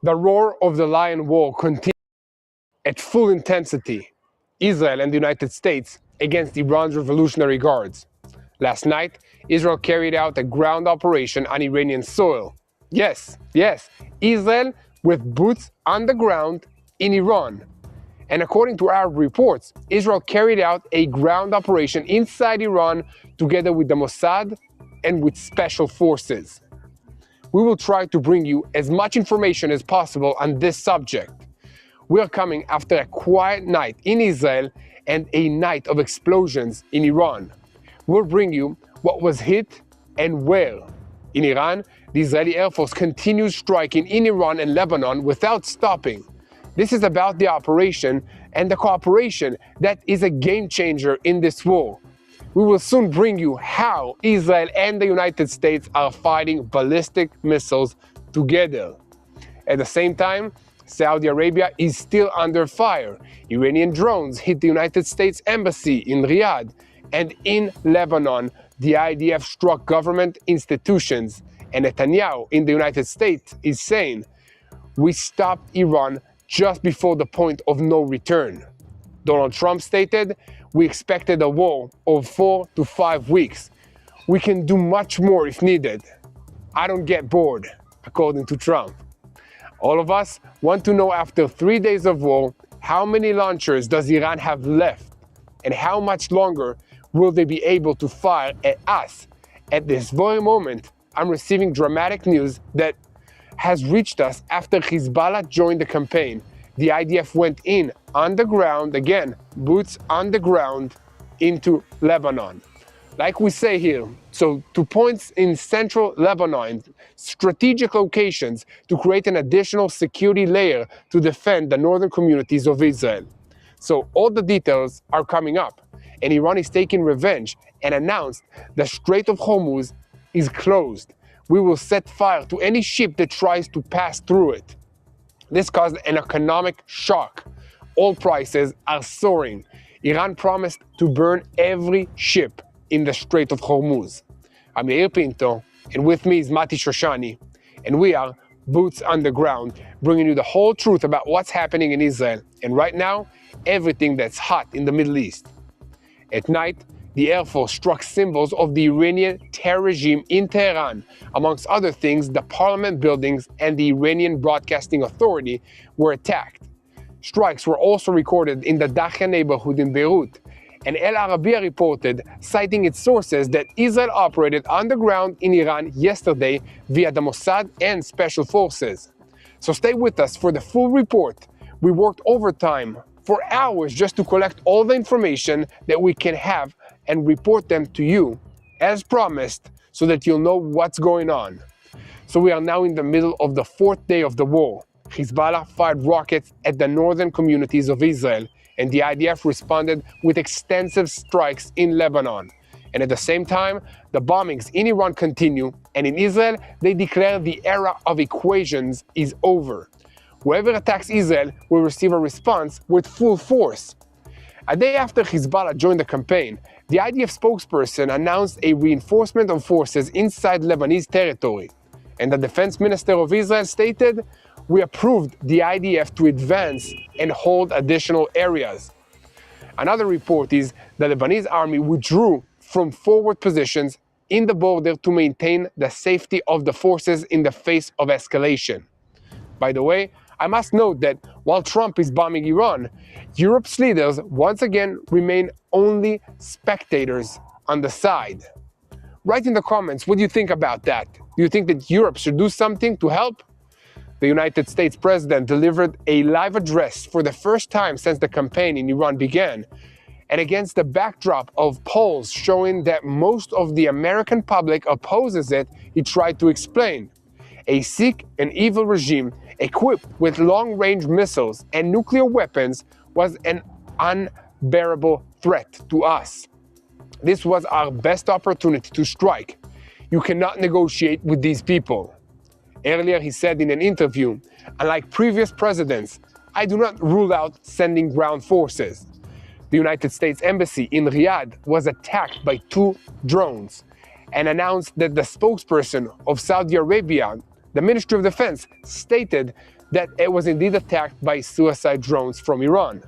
The roar of the Lion War continues at full intensity. Israel and the United States against Iran's Revolutionary Guards. Last night, Israel carried out a ground operation on Iranian soil. Yes, Israel with boots on the ground in Iran. And according to Arab reports, Israel carried out a ground operation inside Iran together with the Mossad and with special forces. We will try to bring you as much information as possible on this subject. We are coming after a quiet night in Israel and a night of explosions in Iran. We'll bring you what was hit and where. In Iran, the Israeli Air Force continues striking in Iran and Lebanon without stopping. This is about the operation and the cooperation that is a game changer in this war. We will soon bring you how Israel and the United States are fighting ballistic missiles together. At the same time, Saudi Arabia is still under fire. Iranian drones hit the United States Embassy in Riyadh, and in Lebanon, the IDF struck government institutions, and Netanyahu in the United States is saying, "We stopped Iran just before the point of no return." Donald Trump stated, "We expected a war of 4 to 5 weeks. We can do much more if needed." I don't get bored, according to Trump. All of us want to know after 3 days of war, how many launchers does Iran have left? And how much longer will they be able to fire at us? At this very moment, I'm receiving dramatic news that has reached us after Hezbollah joined the campaign. The IDF went in on the ground, again, boots on the ground, into Lebanon. Like we say here, so to points in central Lebanon, strategic locations to create an additional security layer to defend the northern communities of Israel. So all the details are coming up, and Iran is taking revenge and announced the Strait of Hormuz is closed. We will set fire to any ship that tries to pass through it. This caused an economic shock. Oil prices are soaring. Iran promised to burn every ship in the Strait of Hormuz. I'm Yair Pinto, and with me is Mati Shoshani, and we are Boots on the Ground, bringing you the whole truth about what's happening in Israel, and right now, everything that's hot in the Middle East. At night, the Air Force struck symbols of the Iranian terror regime in Tehran. Amongst other things, the parliament buildings and the Iranian Broadcasting Authority were attacked. Strikes were also recorded in the Dakhia neighborhood in Beirut, and El Arabiya reported, citing its sources, that Israel operated on the ground in Iran yesterday via the Mossad and special forces. So stay with us for the full report. We worked overtime for hours just to collect all the information that we can have and report them to you, as promised, so that you'll know what's going on. So we are now in the middle of the 4th day of the war. Hezbollah fired rockets at the northern communities of Israel, and the IDF responded with extensive strikes in Lebanon. And at the same time, the bombings in Iran continue, and in Israel, they declare the era of equations is over. Whoever attacks Israel will receive a response with full force. A day after Hezbollah joined the campaign, the IDF spokesperson announced a reinforcement of forces inside Lebanese territory. And the defense minister of Israel stated, "We approved the IDF to advance and hold additional areas." Another report is the Lebanese army withdrew from forward positions in the border to maintain the safety of the forces in the face of escalation. By the way, I must note that while Trump is bombing Iran, Europe's leaders once again remain only spectators on the side. Write in the comments, what do you think about that? Do you think that Europe should do something to help? The United States president delivered a live address for the first time since the campaign in Iran began, and against the backdrop of polls showing that most of the American public opposes it, he tried to explain. A sick and evil regime equipped with long-range missiles and nuclear weapons was an unbearable threat to us. This was our best opportunity to strike. You cannot negotiate with these people. Earlier, he said in an interview, "Unlike previous presidents, I do not rule out sending ground forces." The United States Embassy in Riyadh was attacked by 2 drones and announced that the spokesperson of Saudi Arabia, the Ministry of Defense, stated that it was indeed attacked by suicide drones from Iran.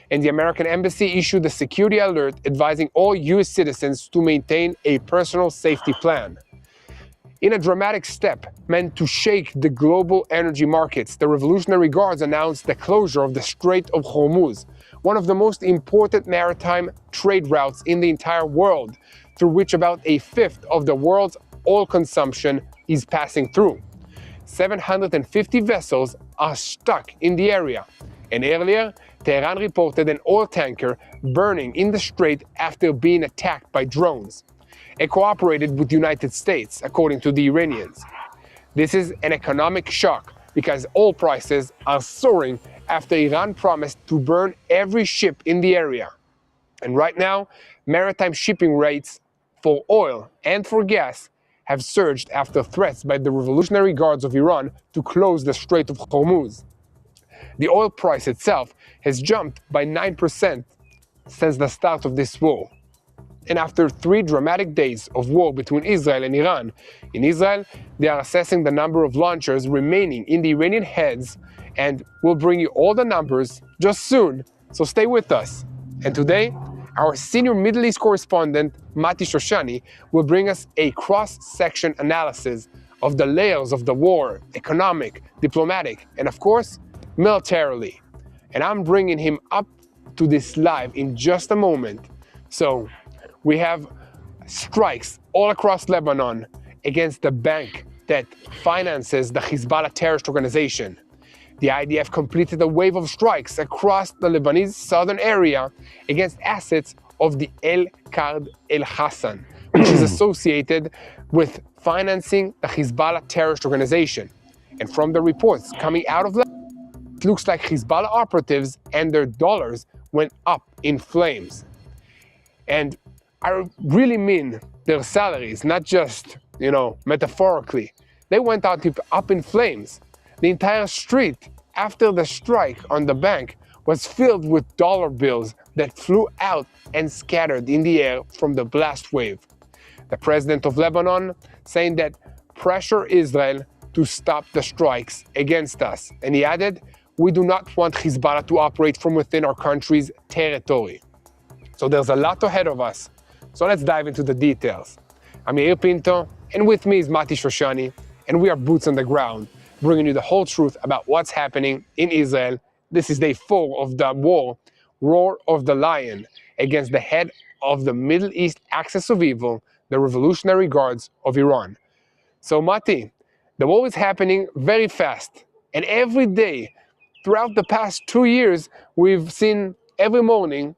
And the American embassy issued a security alert advising all US citizens to maintain a personal safety plan. In a dramatic step meant to shake the global energy markets, the Revolutionary Guards announced the closure of the Strait of Hormuz, one of the most important maritime trade routes in the entire world, through which about a fifth of the world's oil consumption is passing through. 750 vessels are stuck in the area, and earlier, Tehran reported an oil tanker burning in the strait after being attacked by drones. It cooperated with the United States, according to the Iranians. This is an economic shock because oil prices are soaring after Iran promised to burn every ship in the area. And right now, maritime shipping rates for oil and for gas have surged after threats by the Revolutionary Guards of Iran to close the Strait of Hormuz. The oil price itself has jumped by 9% since the start of this war. And after 3 dramatic days of war between Israel and Iran, in Israel, they are assessing the number of launchers remaining in the Iranian heads, and we'll bring you all the numbers just soon, so stay with us. And today, our senior Middle East correspondent, Mati Shoshani, will bring us a cross-section analysis of the layers of the war, economic, diplomatic, and of course, militarily. And I'm bringing him up to this live in just a moment. So, we have strikes all across Lebanon against the bank that finances the Hezbollah terrorist organization. The IDF completed a wave of strikes across the Lebanese southern area against assets of the El-Qard El-Hassan, which is associated with financing the Hezbollah terrorist organization. And from the reports coming out of Lebanon, it looks like Hezbollah operatives and their dollars went up in flames. And I really mean their salaries, not just, metaphorically. They went up in flames. The entire street after the strike on the bank was filled with dollar bills that flew out and scattered in the air from the blast wave. The president of Lebanon saying that pressure Israel to stop the strikes against us. And he added, we do not want Hezbollah to operate from within our country's territory. So there's a lot ahead of us. So let's dive into the details. I'm Yair Pinto, and with me is Mati Shoshani, and we are boots on the ground, bringing you the whole truth about what's happening in Israel. This is day 4 of the war, Roar of the Lion, against the head of the Middle East axis of evil, the Revolutionary Guards of Iran. So Mati, the war is happening very fast, and every day, throughout the past 2 years, we've seen every morning.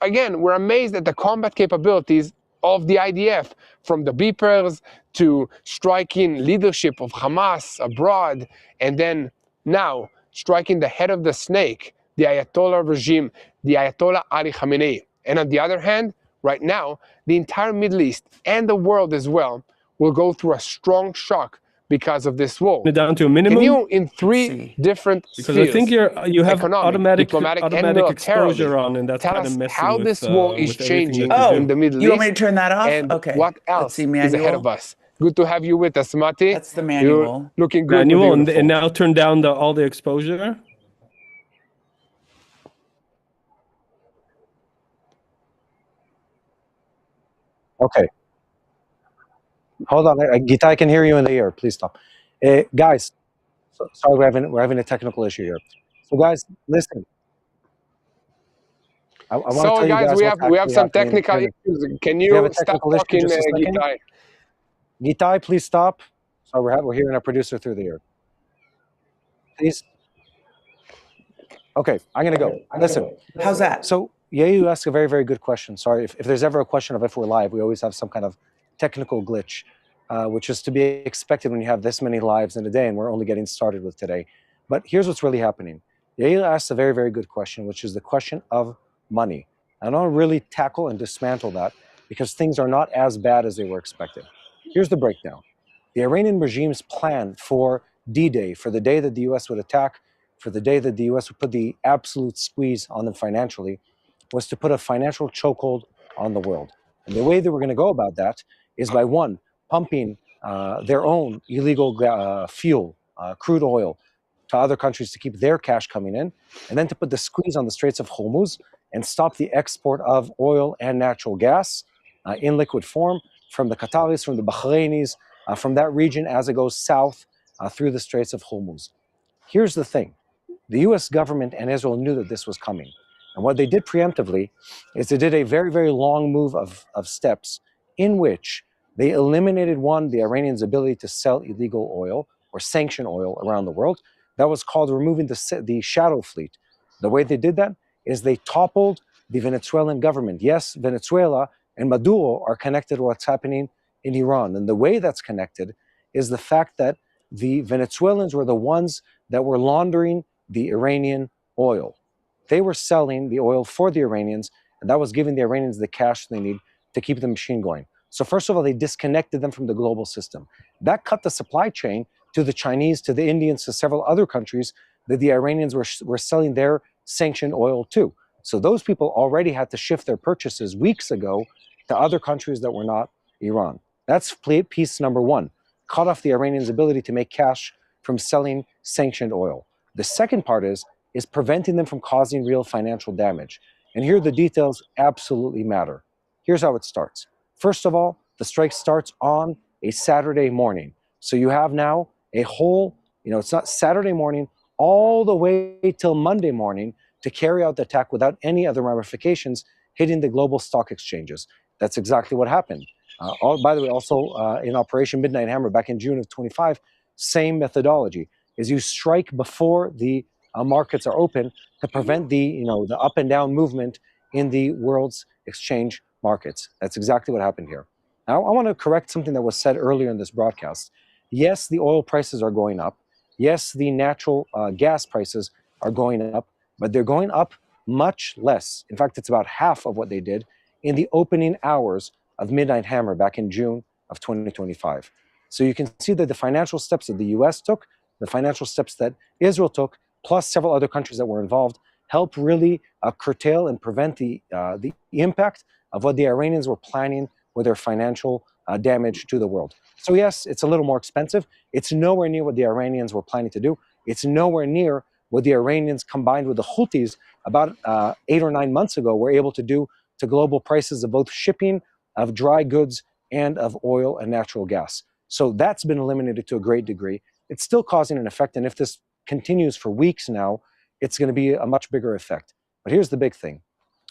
Again, we're amazed at the combat capabilities of the IDF, from the beepers to striking leadership of Hamas abroad, and then now striking the head of the snake, the Ayatollah regime, the Ayatollah Ali Khamenei. And on the other hand, right now, the entire Middle East and the world as well will go through a strong shock because of this war. Down to a minimum. Can you, in 3 different because spheres, I think you have economic, automatic diplomatic, and exposure on, and that's tell kind of us messing how with, this war is changing in the Middle East. You want me to turn that off? And okay. what else is ahead of us? Good to have you with us, Mati. That's the manual. You're looking good. Manual, and now turn down all the exposure. Okay. Hold on, Gita, I can hear you in the ear. Please stop. Guys, sorry, we're having a technical issue here. So guys, listen. I want to tell guys, you guys we have some technical issues. Can you stop talking, Gita? Gita, please stop. So we're hearing our producer through the ear. Please. Okay, I'm gonna go. Listen. How's that? So you asked a very, very good question. Sorry, if there's ever a question of if we're live, we always have some kind of technical glitch, which is to be expected when you have this many lives in a day, and we're only getting started with today. But here's what's really happening. Yair asked a very, very good question, which is the question of money. I don't really tackle and dismantle that because things are not as bad as they were expected. Here's the breakdown. The Iranian regime's plan for D-Day, for the day that the US would attack, for the day that the US would put the absolute squeeze on them financially, was to put a financial chokehold on the world. And the way that we're going to go about that is by, one, pumping their own illegal fuel, crude oil, to other countries to keep their cash coming in, and then to put the squeeze on the Straits of Hormuz and stop the export of oil and natural gas in liquid form from the Qataris, from the Bahrainis, from that region as it goes south through the Straits of Hormuz. Here's the thing. The US government and Israel knew that this was coming. And what they did preemptively is they did a very, very long move of steps in which they eliminated, one, the Iranians' ability to sell illegal oil or sanction oil around the world. That was called removing the shadow fleet. The way they did that is they toppled the Venezuelan government. Yes, Venezuela and Maduro are connected to what's happening in Iran. And the way that's connected is the fact that the Venezuelans were the ones that were laundering the Iranian oil. They were selling the oil for the Iranians, and that was giving the Iranians the cash they need to keep the machine going. So first of all, they disconnected them from the global system. That cut the supply chain to the Chinese, to the Indians, to several other countries that the Iranians were selling their sanctioned oil to. So those people already had to shift their purchases weeks ago to other countries that were not Iran. That's piece number one. Cut off the Iranians' ability to make cash from selling sanctioned oil. The second part is preventing them from causing real financial damage. And here the details absolutely matter. Here's how it starts. First of all, the strike starts on a Saturday morning. So you have now a whole, it's not Saturday morning all the way till Monday morning to carry out the attack without any other ramifications hitting the global stock exchanges. That's exactly what happened. By the way, also in Operation Midnight Hammer back in June of 25, same methodology, is you strike before the markets are open to prevent the up and down movement in the world's exchange markets. That's exactly what happened here. Now, I want to correct something that was said earlier in this broadcast. Yes, the oil prices are going up. Yes, the natural gas prices are going up, but they're going up much less. In fact, it's about half of what they did in the opening hours of Midnight Hammer back in June of 2025. So you can see that the financial steps that the US took, the financial steps that Israel took, plus several other countries that were involved, helped really curtail and prevent the impact of what the Iranians were planning with their financial damage to the world. So yes, it's a little more expensive. It's nowhere near what the Iranians were planning to do. It's nowhere near what the Iranians combined with the Houthis about 8 or 9 months ago were able to do to global prices of both shipping, of dry goods, and of oil and natural gas. So that's been eliminated to a great degree. It's still causing an effect, and if this continues for weeks now, it's going to be a much bigger effect. But here's the big thing.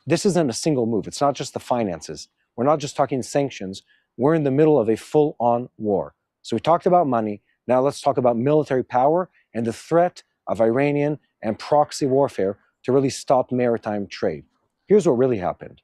This isn't a single move. It's not just the finances. We're not just talking sanctions. We're in the middle of a full-on war. So we talked about money. Now let's talk about military power and the threat of Iranian and proxy warfare to really stop maritime trade. Here's what really happened.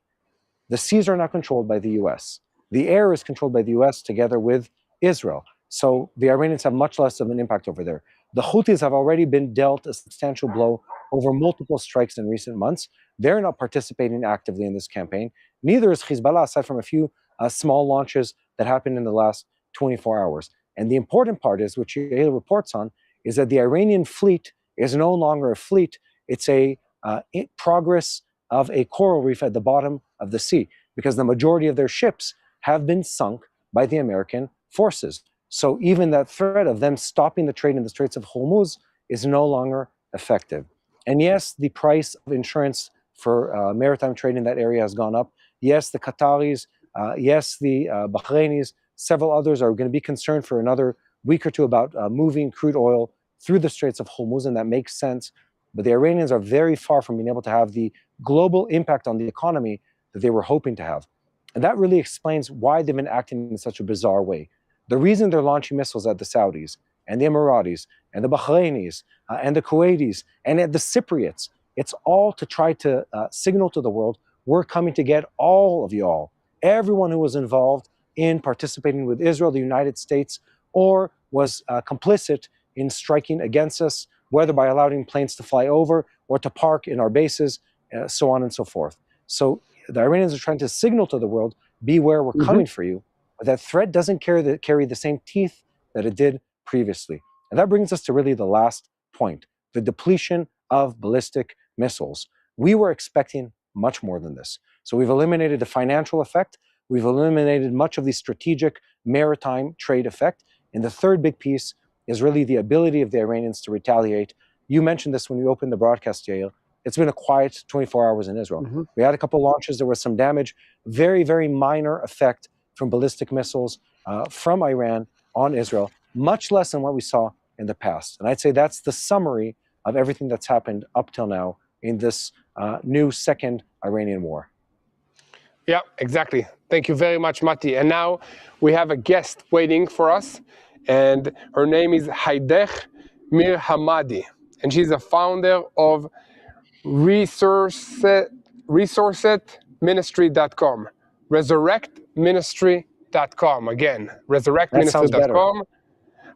The seas are now controlled by the US. The air is controlled by the US together with Israel. So the Iranians have much less of an impact over there. The Houthis have already been dealt a substantial blow over multiple strikes in recent months. They're not participating actively in this campaign. Neither is Hezbollah, aside from a few small launches that happened in the last 24 hours. And the important part is, which Yair reports on, is that the Iranian fleet is no longer a fleet. It's a progress of a coral reef at the bottom of the sea, because the majority of their ships have been sunk by the American forces. So even that threat of them stopping the trade in the Straits of Hormuz is no longer effective. And yes, the price of insurance for maritime trade in that area has gone up. Yes, the Qataris, yes, the Bahrainis, several others are going to be concerned for another week or two about moving crude oil through the Straits of Hormuz, and that makes sense. But the Iranians are very far from being able to have the global impact on the economy that they were hoping to have. And that really explains why they've been acting in such a bizarre way. The reason they're launching missiles at the Saudis and the Emiratis and the Bahrainis and the Kuwaitis and at the Cypriots, it's all to try to signal to the world, we're coming to get all of y'all, everyone who was involved in participating with Israel, the United States, or was complicit in striking against us, whether by allowing planes to fly over or to park in our bases, so on and so forth. So the Iranians are trying to signal to the world, beware, we're coming for you. But that threat doesn't carry the same teeth that it did previously. And that brings us to really the last point, the depletion of ballistic missiles. We were expecting much more than this. So we've eliminated the financial effect. We've eliminated much of the strategic maritime trade effect. And the third big piece is really the ability of the Iranians to retaliate. You mentioned this when you opened the broadcast, Yair. It's been a quiet 24 hours in Israel. Mm-hmm. We had a couple launches. There was some damage, very, very minor effect from ballistic missiles from Iran on Israel, much less than what we saw in the past. And I'd say that's the summary of everything that's happened up till now in this new second Iranian war. Yeah, exactly. Thank you very much, Mati. And now we have a guest waiting for us, and her name is Haidech Mir Hamadi, and she's a founder of resourcetministry.com, resurrectministry.com. Again, resurrectministry.com.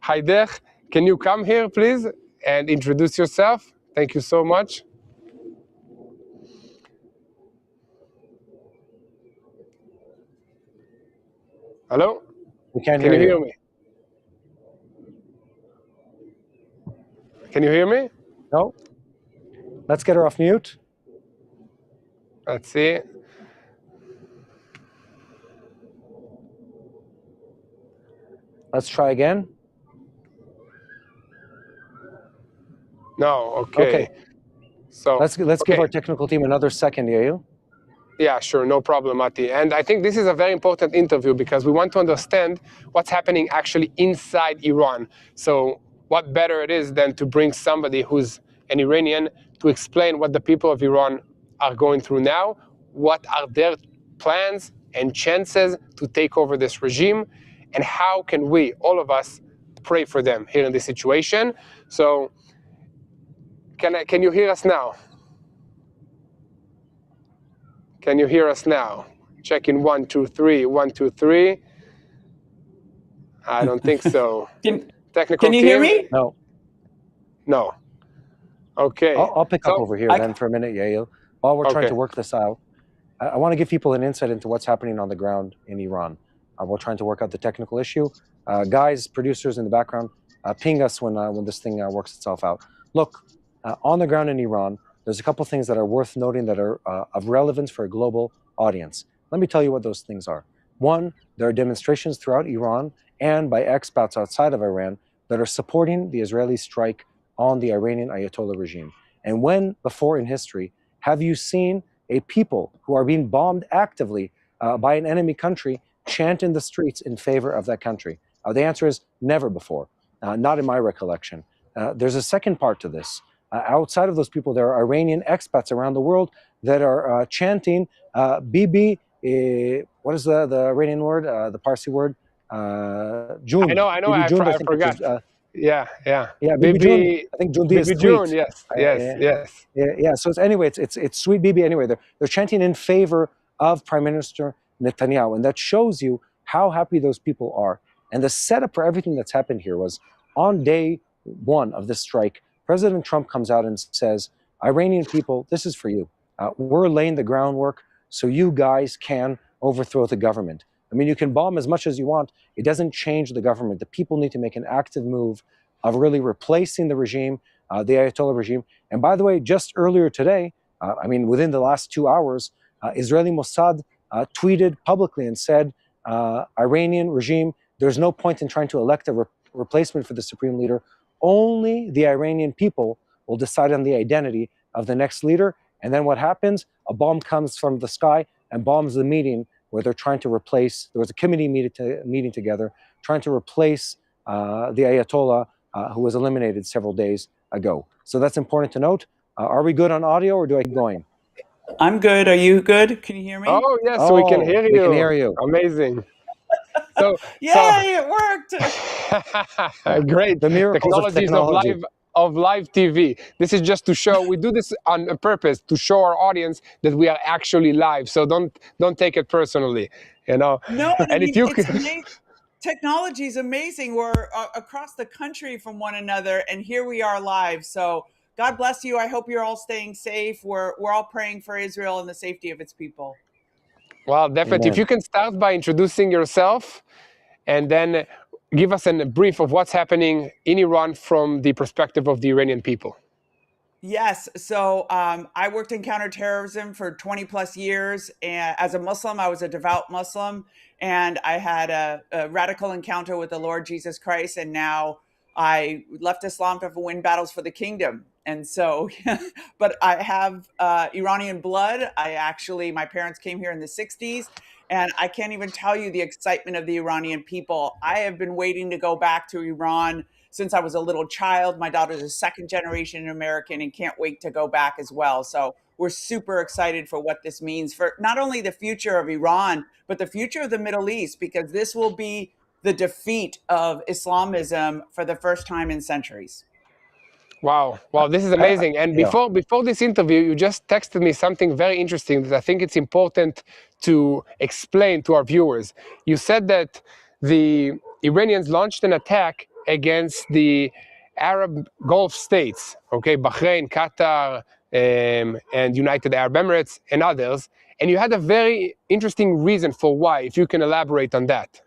Haidech, can you come here, please, and introduce yourself? Thank you so much. Hello? We can't Can hear you you. hear me? Can you hear me? No? Let's get her off mute. Let's see. Let's try again. No, okay. So let's give our technical team another second, Yair. Yeah, sure, no problem, Mati. And I think this is a very important interview because we want to understand what's happening actually inside Iran. So what better it is than to bring somebody who's an Iranian to explain what the people of Iran are going through now, what are their plans and chances to take over this regime, and how can we, all of us, pray for them here in this situation. So can you hear us now? Can you hear us now? Checking 1, 2, 3, 1, 2, 3. I don't think so. Can you hear me? No. No. Okay. I'll pick up over here then for a minute, Yair. While we're trying to work this out, I want to give people an insight into what's happening on the ground in Iran. We're trying to work out the technical issue. Guys, producers in the background, ping us when this thing works itself out. Look, on the ground in Iran, there's a couple things that are worth noting that are of relevance for a global audience. Let me tell you what those things are. One, there are demonstrations throughout Iran and by expats outside of Iran that are supporting the Israeli strike on the Iranian Ayatollah regime. And when before in history have you seen a people who are being bombed actively by an enemy country chant in the streets in favor of that country? The answer is never before, not in my recollection. There's a second part to this. Outside of those people, there are Iranian expats around the world that are chanting Bibi, what is the Iranian word, the Parsi word? June. I know, I forgot. Yeah. Bibi June. I think June is sweet. June, yes. Yeah, so it's sweet Bibi anyway. They're chanting in favor of Prime Minister Netanyahu, and that shows you how happy those people are. And the setup for everything that's happened here was on day one of this strike, President Trump comes out and says, Iranian people, this is for you. We're laying the groundwork so you guys can overthrow the government. I mean, you can bomb as much as you want. It doesn't change the government. The people need to make an active move of really replacing the regime, the Ayatollah regime. And by the way, just earlier today, within the last 2 hours, Israeli Mossad tweeted publicly and said, Iranian regime, there's no point in trying to elect a replacement for the supreme leader. Only the Iranian people will decide on the identity of the next leader. And then what happens? A bomb comes from the sky and bombs the meeting where they're trying to replace, there was a committee meeting together, trying to replace the Ayatollah who was eliminated several days ago. So that's important to note. Are we good on audio or do I keep going? I'm good. Are you good? Can you hear me? Oh, yes, we can hear you. We can hear you. Amazing. Yay, it worked. Great. The miracles Technologies of live TV. This is just to show, we do this on purpose to show our audience that we are actually live. So don't take it personally, No, and if you can, technology is amazing. We're across the country from one another, and here we are live. So God bless you. I hope you're all staying safe. We're all praying for Israel and the safety of its people. Well, definitely. Amen. If you can start by introducing yourself and then give us a brief of what's happening in Iran from the perspective of the Iranian people. Yes. So I worked in counterterrorism for 20 plus years. And as a Muslim, I was a devout Muslim. And I had a radical encounter with the Lord Jesus Christ. And now I left Islam to win battles for the kingdom. And so, but I have Iranian blood. My parents came here in the 60s, and I can't even tell you the excitement of the Iranian people. I have been waiting to go back to Iran since I was a little child. My daughter's a second generation American and can't wait to go back as well. So we're super excited for what this means for not only the future of Iran, but the future of the Middle East, because this will be the defeat of Islamism for the first time in centuries. Wow, this is amazing. And before this interview, you just texted me something very interesting that I think it's important to explain to our viewers. You said that the Iranians launched an attack against the Arab Gulf states, okay, Bahrain, Qatar, and United Arab Emirates, and others. And you had a very interesting reason for why, if you can elaborate on that.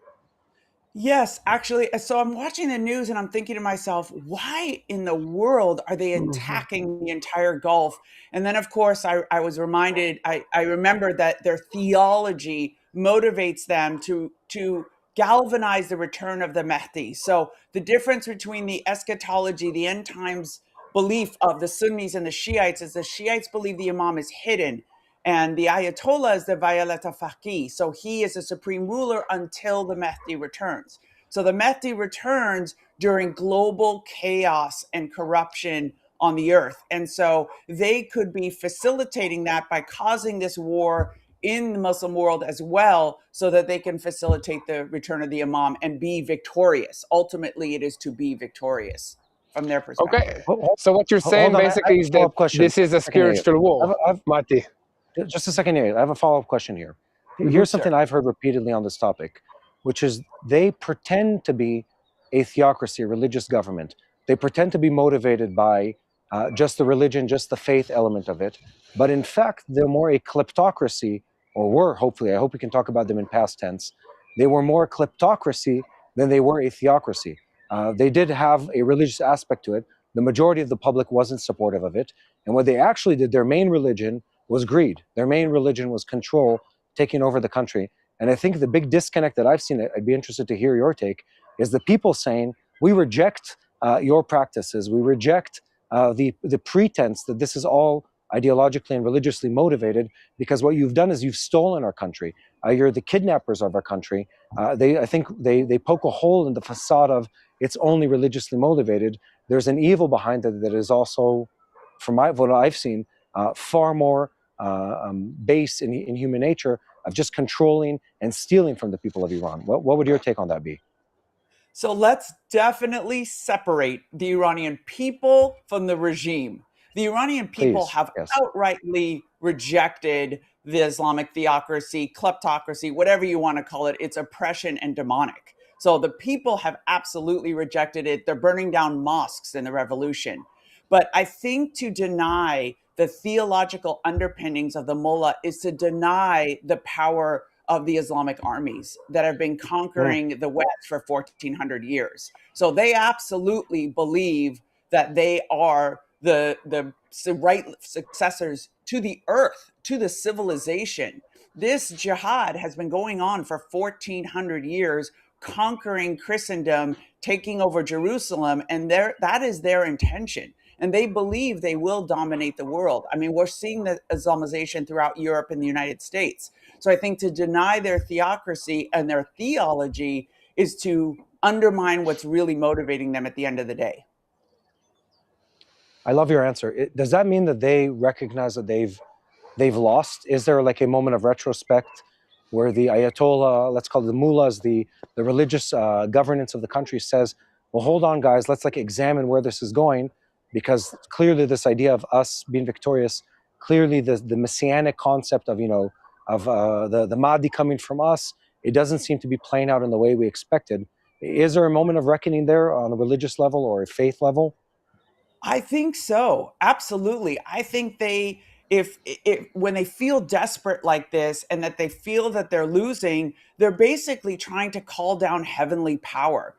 Yes, actually. So I'm watching the news and I'm thinking to myself, why in the world are they attacking the entire Gulf? And then, of course, I was reminded, I remember that their theology motivates them to galvanize the return of the Mahdi. So the difference between the eschatology, the end times belief of the Sunnis and the Shiites is the Shiites believe the Imam is hidden. And the Ayatollah is the Violeta Faqih. So he is a supreme ruler until the Mahdi returns. So the Mahdi returns during global chaos and corruption on the earth. And so they could be facilitating that by causing this war in the Muslim world as well, so that they can facilitate the return of the Imam and be victorious. Ultimately, it is to be victorious from their perspective. Okay. So what you're saying basically is that this is a spiritual war, Mati. Just a second here. I have a follow-up question here. Here's something I've heard repeatedly on this topic, which is they pretend to be a theocracy, a religious government. They pretend to be motivated by just the religion, just the faith element of it. But in fact, they're more a kleptocracy, or were, hopefully, I hope we can talk about them in past tense. They were more kleptocracy than they were a theocracy. They did have a religious aspect to it. The majority of the public wasn't supportive of it. And what they actually did, their main religion was greed. Their main religion was control, taking over the country. And I think the big disconnect that I've seen, I'd be interested to hear your take, is the people saying, we reject your practices. We reject the pretense that this is all ideologically and religiously motivated, because what you've done is you've stolen our country. You're the kidnappers of our country. I think they poke a hole in the facade of it's only religiously motivated. There's an evil behind it that is also, from what I've seen, far more base in human nature of just controlling and stealing from the people of Iran. What would your take on that be? So let's definitely separate the Iranian people from the regime. The Iranian people have outrightly rejected the Islamic theocracy, kleptocracy, whatever you want to call it. It's oppression and demonic. So the people have absolutely rejected it. They're burning down mosques in the revolution. But I think to deny the theological underpinnings of the mullah is to deny the power of the Islamic armies that have been conquering the West for 1,400 years. So they absolutely believe that they are the right successors to the earth, to the civilization. This jihad has been going on for 1,400 years, conquering Christendom, taking over Jerusalem, and that is their intention. And they believe they will dominate the world. I mean, we're seeing the Islamization throughout Europe and the United States. So I think to deny their theocracy and their theology is to undermine what's really motivating them at the end of the day. I love your answer. Does that mean that they recognize that they've lost? Is there like a moment of retrospect where the Ayatollah, let's call it the mullahs, the religious governance of the country says, well, hold on, guys, let's like examine where this is going, because clearly this idea of us being victorious, clearly the messianic concept of, the Mahdi coming from us, it doesn't seem to be playing out in the way we expected. Is there a moment of reckoning there on a religious level or a faith level? I think so. Absolutely. I think if when they feel desperate like this and that they feel that they're losing, they're basically trying to call down heavenly power.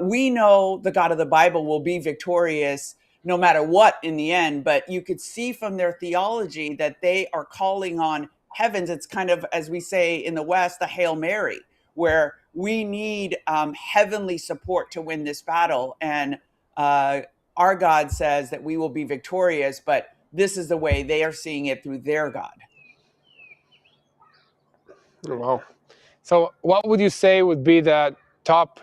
We know the God of the Bible will be victorious no matter what in the end, but you could see from their theology that they are calling on heavens. It's kind of, as we say in the West, a Hail Mary, where we need heavenly support to win this battle. And our God says that we will be victorious, but this is the way they are seeing it through their God. Wow. So what would you say would be the top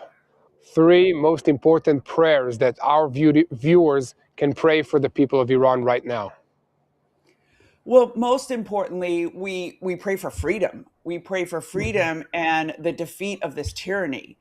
3 most important prayers that our viewers can pray for the people of Iran right now? Well, most importantly, we pray for freedom. We pray for freedom and the defeat of this tyranny.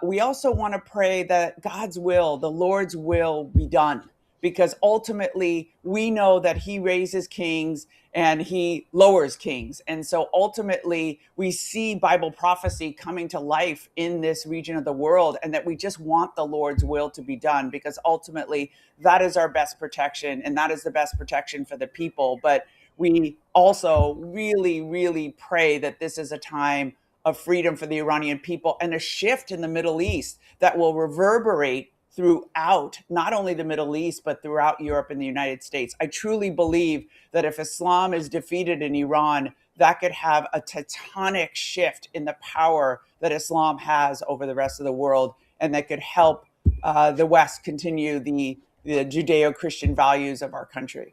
We also want to pray that God's will, the Lord's will, be done, because ultimately we know that He raises kings and He lowers kings. And so ultimately we see Bible prophecy coming to life in this region of the world, and that we just want the Lord's will to be done, because ultimately that is our best protection, and that is the best protection for the people. But we also really, really pray that this is a time of freedom for the Iranian people and a shift in the Middle East that will reverberate throughout not only the Middle East, but throughout Europe and the United States. I truly believe that if Islam is defeated in Iran, that could have a tectonic shift in the power that Islam has over the rest of the world, and that could help the West continue the Judeo-Christian values of our country.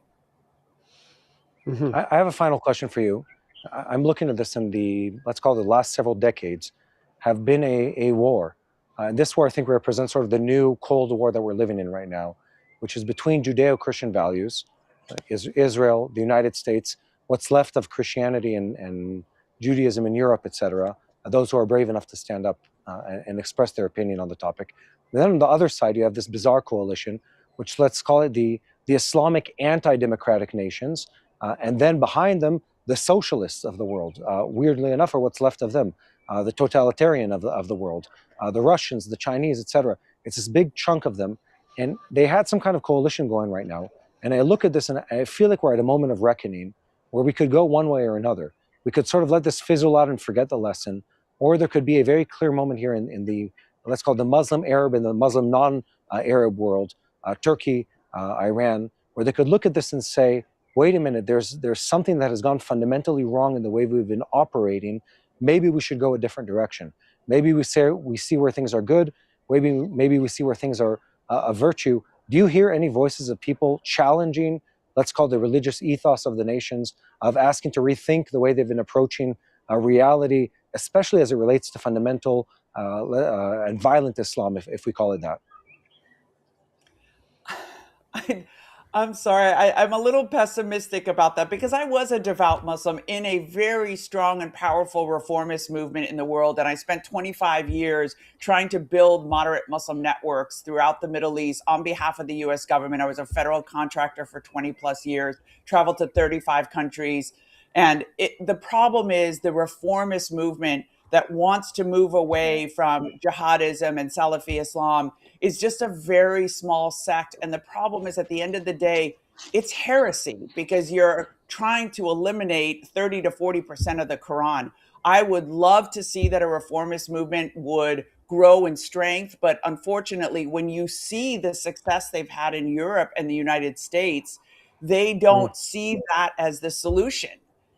I have a final question for you. I'm looking at this in the, let's call it the last several decades, have been a war. And this war, I think, represents sort of the new Cold War that we're living in right now, which is between Judeo-Christian values, Israel, the United States, what's left of Christianity and Judaism in Europe, etc., those who are brave enough to stand up and express their opinion on the topic. And then on the other side, you have this bizarre coalition, which let's call it the Islamic anti-democratic nations, and then behind them, the socialists of the world, weirdly enough, are what's left of them, the totalitarian of the world, the Russians, the Chinese, etc. It's this big chunk of them, and they had some kind of coalition going right now. And I look at this and I feel like we're at a moment of reckoning where we could go one way or another. We could sort of let this fizzle out and forget the lesson, or there could be a very clear moment here in the, let's call it the Muslim Arab and the Muslim non-Arab world, Turkey, Iran, where they could look at this and say, wait a minute, there's something that has gone fundamentally wrong in the way we've been operating. Maybe we should go a different direction. Maybe we see where things are good. Maybe we see where things are a virtue. Do you hear any voices of people challenging, let's call it the religious ethos of the nations, of asking to rethink the way they've been approaching reality, especially as it relates to fundamental and violent Islam, if we call it that? I'm sorry, I'm a little pessimistic about that, because I was a devout Muslim in a very strong and powerful reformist movement in the world. And I spent 25 years trying to build moderate Muslim networks throughout the Middle East on behalf of the US government. I was a federal contractor for 20 plus years, traveled to 35 countries. And the problem is the reformist movement that wants to move away from jihadism and Salafi Islam is just a very small sect. And the problem is, at the end of the day, it's heresy, because you're trying to eliminate 30 to 40% of the Quran. I would love to see that a reformist movement would grow in strength. But unfortunately, when you see the success they've had in Europe and the United States, they don't see that as the solution.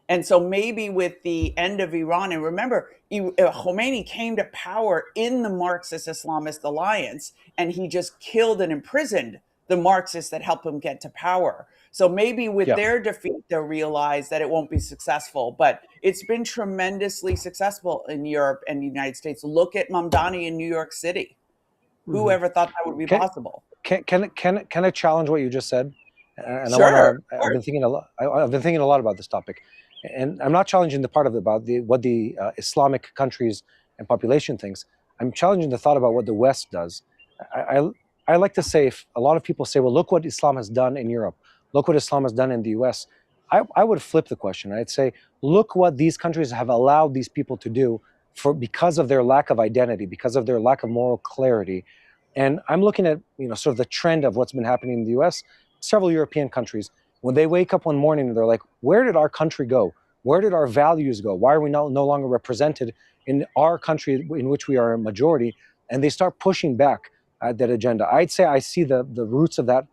And so maybe with the end of Iran, and remember, Khomeini came to power in the Marxist Islamist alliance, and he just killed and imprisoned the Marxists that helped him get to power. So maybe with their defeat, they'll realize that it won't be successful. But it's been tremendously successful in Europe and the United States. Look at Mamdani in New York City. Who ever thought that would be possible? Can I challenge what you just said? And Sure. I've been thinking a lot. I've been thinking a lot about this topic. And I'm not challenging the part of it about what the Islamic countries and population thinks. I'm challenging the thought about what the West does. I like to say, if a lot of people say, well, look what Islam has done in Europe, look what Islam has done in the US, I would flip the question. I'd say, look what these countries have allowed these people to do because of their lack of identity, because of their lack of moral clarity. And I'm looking at sort of the trend of what's been happening in the US, several European countries. When they wake up one morning and they're like, where did our country go? Where did our values go? Why are we no longer represented in our country in which we are a majority? And they start pushing back at that agenda. I'd say I see the roots of that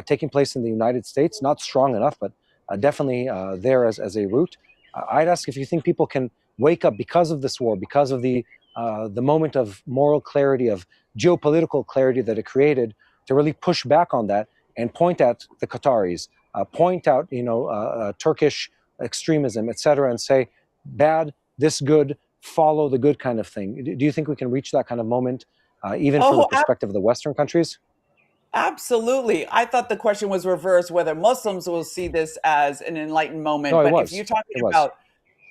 taking place in the United States, not strong enough, but definitely there as a root. I'd ask if you think people can wake up because of this war, because of the the moment of moral clarity, of geopolitical clarity that it created, to really push back on that and point at the Qataris, point out, Turkish extremism, etc., and say, bad, this good, follow the good kind of thing. Do you think we can reach that kind of moment, even from the perspective of the Western countries? Absolutely. I thought the question was reversed, whether Muslims will see this as an enlightened moment. No, but if you're talking about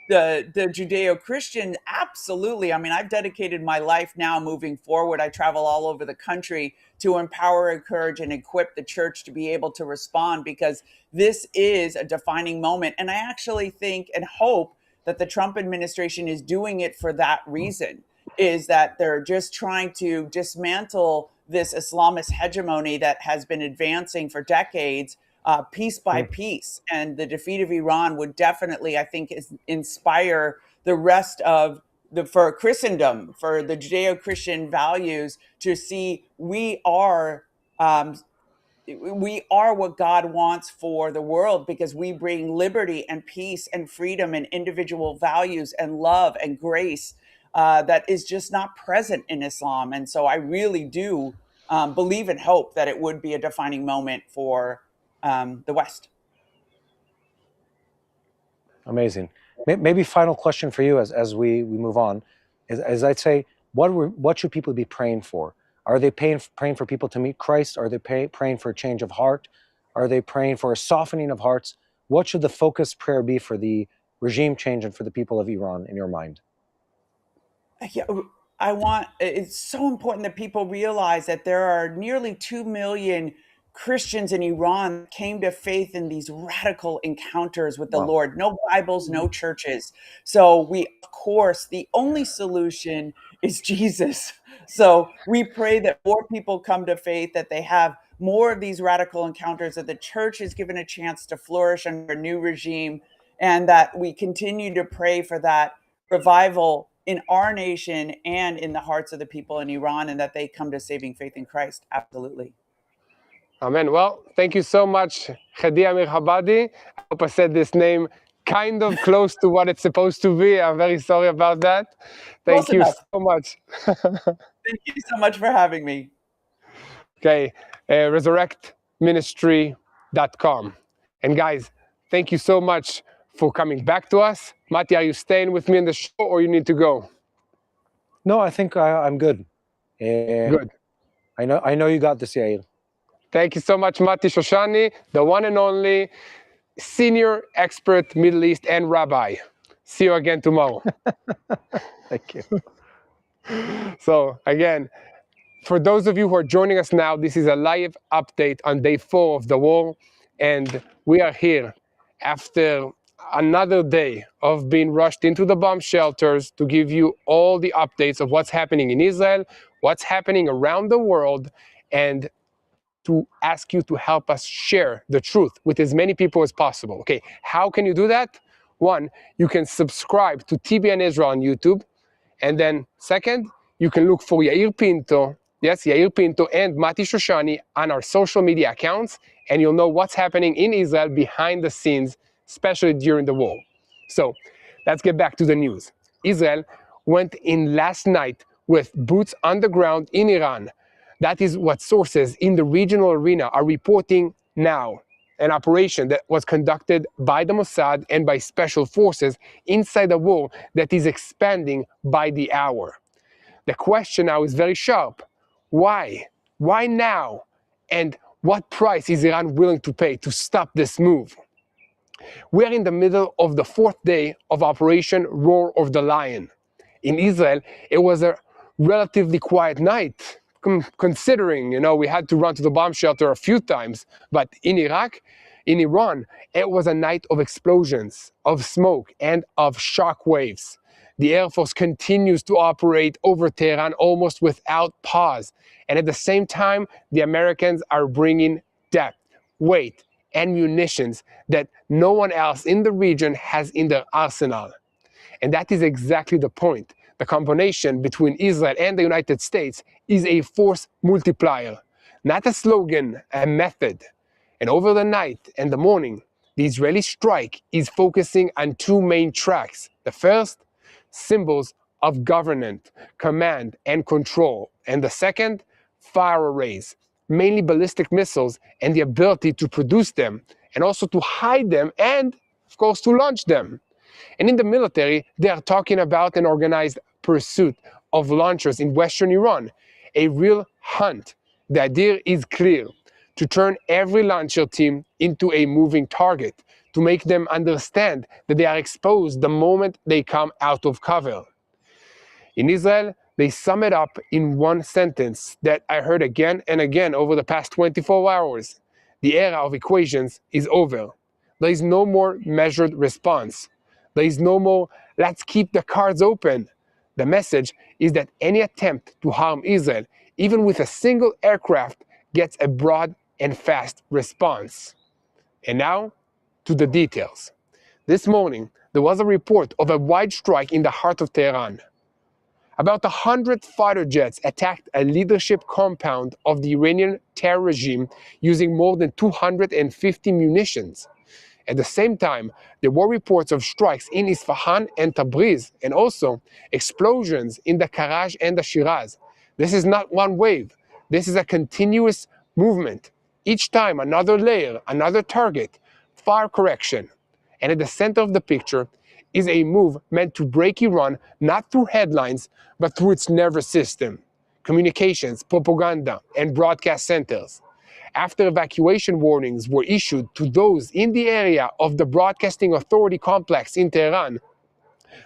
the Judeo-Christian, absolutely. I mean, I've dedicated my life now moving forward. I travel all over the country to empower, encourage, and equip the church to be able to respond, because this is a defining moment. And I actually think and hope that the Trump administration is doing it for that reason, is that they're just trying to dismantle this Islamist hegemony that has been advancing for decades, piece by piece. And the defeat of Iran would definitely, I think, inspire the rest of for Christendom, for the Judeo-Christian values, to see we are what God wants for the world, because we bring liberty and peace and freedom and individual values and love and grace that is just not present in Islam. And so I really do believe and hope that it would be a defining moment for the West. Amazing. Maybe final question for you as we move on, is I'd say, what should people be praying for? Are they praying for people to meet Christ? Are they praying for a change of heart? Are they praying for a softening of hearts? What should the focused prayer be for the regime change and for the people of Iran, in your mind? Yeah, it's so important that people realize that there are nearly 2 million Christians in Iran came to faith in these radical encounters with the Lord. No Bibles, no churches. So of course, the only solution is Jesus. So we pray that more people come to faith, that they have more of these radical encounters, that the church is given a chance to flourish under a new regime, and that we continue to pray for that revival in our nation and in the hearts of the people in Iran, and that they come to saving faith in Christ. Absolutely. Amen. Well, thank you so much, Hedi Amir Habadi. I hope I said this name kind of close to what it's supposed to be. I'm very sorry about that. Thank you so much. Thank you so much for having me. Okay, resurrectministry.com. And guys, thank you so much for coming back to us. Mati, are you staying with me in the show, or you need to go? No, I think I'm good. Good. I know you got this, Yair. Thank you so much, Mati Shoshani, the one and only senior expert Middle East and rabbi. See you again tomorrow. Thank you. So again, for those of you who are joining us now, this is a live update on day 4 of the war, and we are here after another day of being rushed into the bomb shelters to give you all the updates of what's happening in Israel, what's happening around the world, and to ask you to help us share the truth with as many people as possible. Okay, how can you do that? One, you can subscribe to TBN Israel on YouTube. And then second, you can look for Yair Pinto, yes, Yair Pinto and Mati Shoshani on our social media accounts, and you'll know what's happening in Israel behind the scenes, especially during the war. So let's get back to the news. Israel went in last night with boots on the ground in Iran. That is what sources in the regional arena are reporting now. An operation that was conducted by the Mossad and by special forces inside a war that is expanding by the hour. The question now is very sharp. Why? Why now? And what price is Iran willing to pay to stop this move? We are in the middle of the 4th day of Operation Roar of the Lion. In Israel, it was a relatively quiet night, considering, we had to run to the bomb shelter a few times. But in Iran, it was a night of explosions, of smoke, and of shock waves. The Air Force continues to operate over Tehran almost without pause. And at the same time, the Americans are bringing depth, weight, and munitions that no one else in the region has in their arsenal. And that is exactly the point. The combination between Israel and the United States is a force multiplier, not a slogan, a method. And over the night and the morning, the Israeli strike is focusing on 2 main tracks. The first, symbols of governance, command, and control. And the second, fire arrays, mainly ballistic missiles, and the ability to produce them, and also to hide them, and, of course, to launch them. And in the military, they are talking about an organized pursuit of launchers in western Iran, a real hunt. The idea is clear: to turn every launcher team into a moving target, to make them understand that they are exposed the moment they come out of cover. In Israel, they sum it up in one sentence that I heard again and again over the past 24 hours. The era of equations is over. There is no more measured response. There is no more, let's keep the cards open. The message is that any attempt to harm Israel, even with a single aircraft, gets a broad and fast response. And now, to the details. This morning, there was a report of a wide strike in the heart of Tehran. About 100 fighter jets attacked a leadership compound of the Iranian terror regime using more than 250 munitions. At the same time, there were reports of strikes in Isfahan and Tabriz, and also explosions in the Karaj and the Shiraz. This is not one wave. This is a continuous movement. Each time another layer, another target, fire correction. And at the center of the picture is a move meant to break Iran not through headlines, but through its nervous system, communications, propaganda, and broadcast centers. After evacuation warnings were issued to those in the area of the Broadcasting Authority complex in Tehran,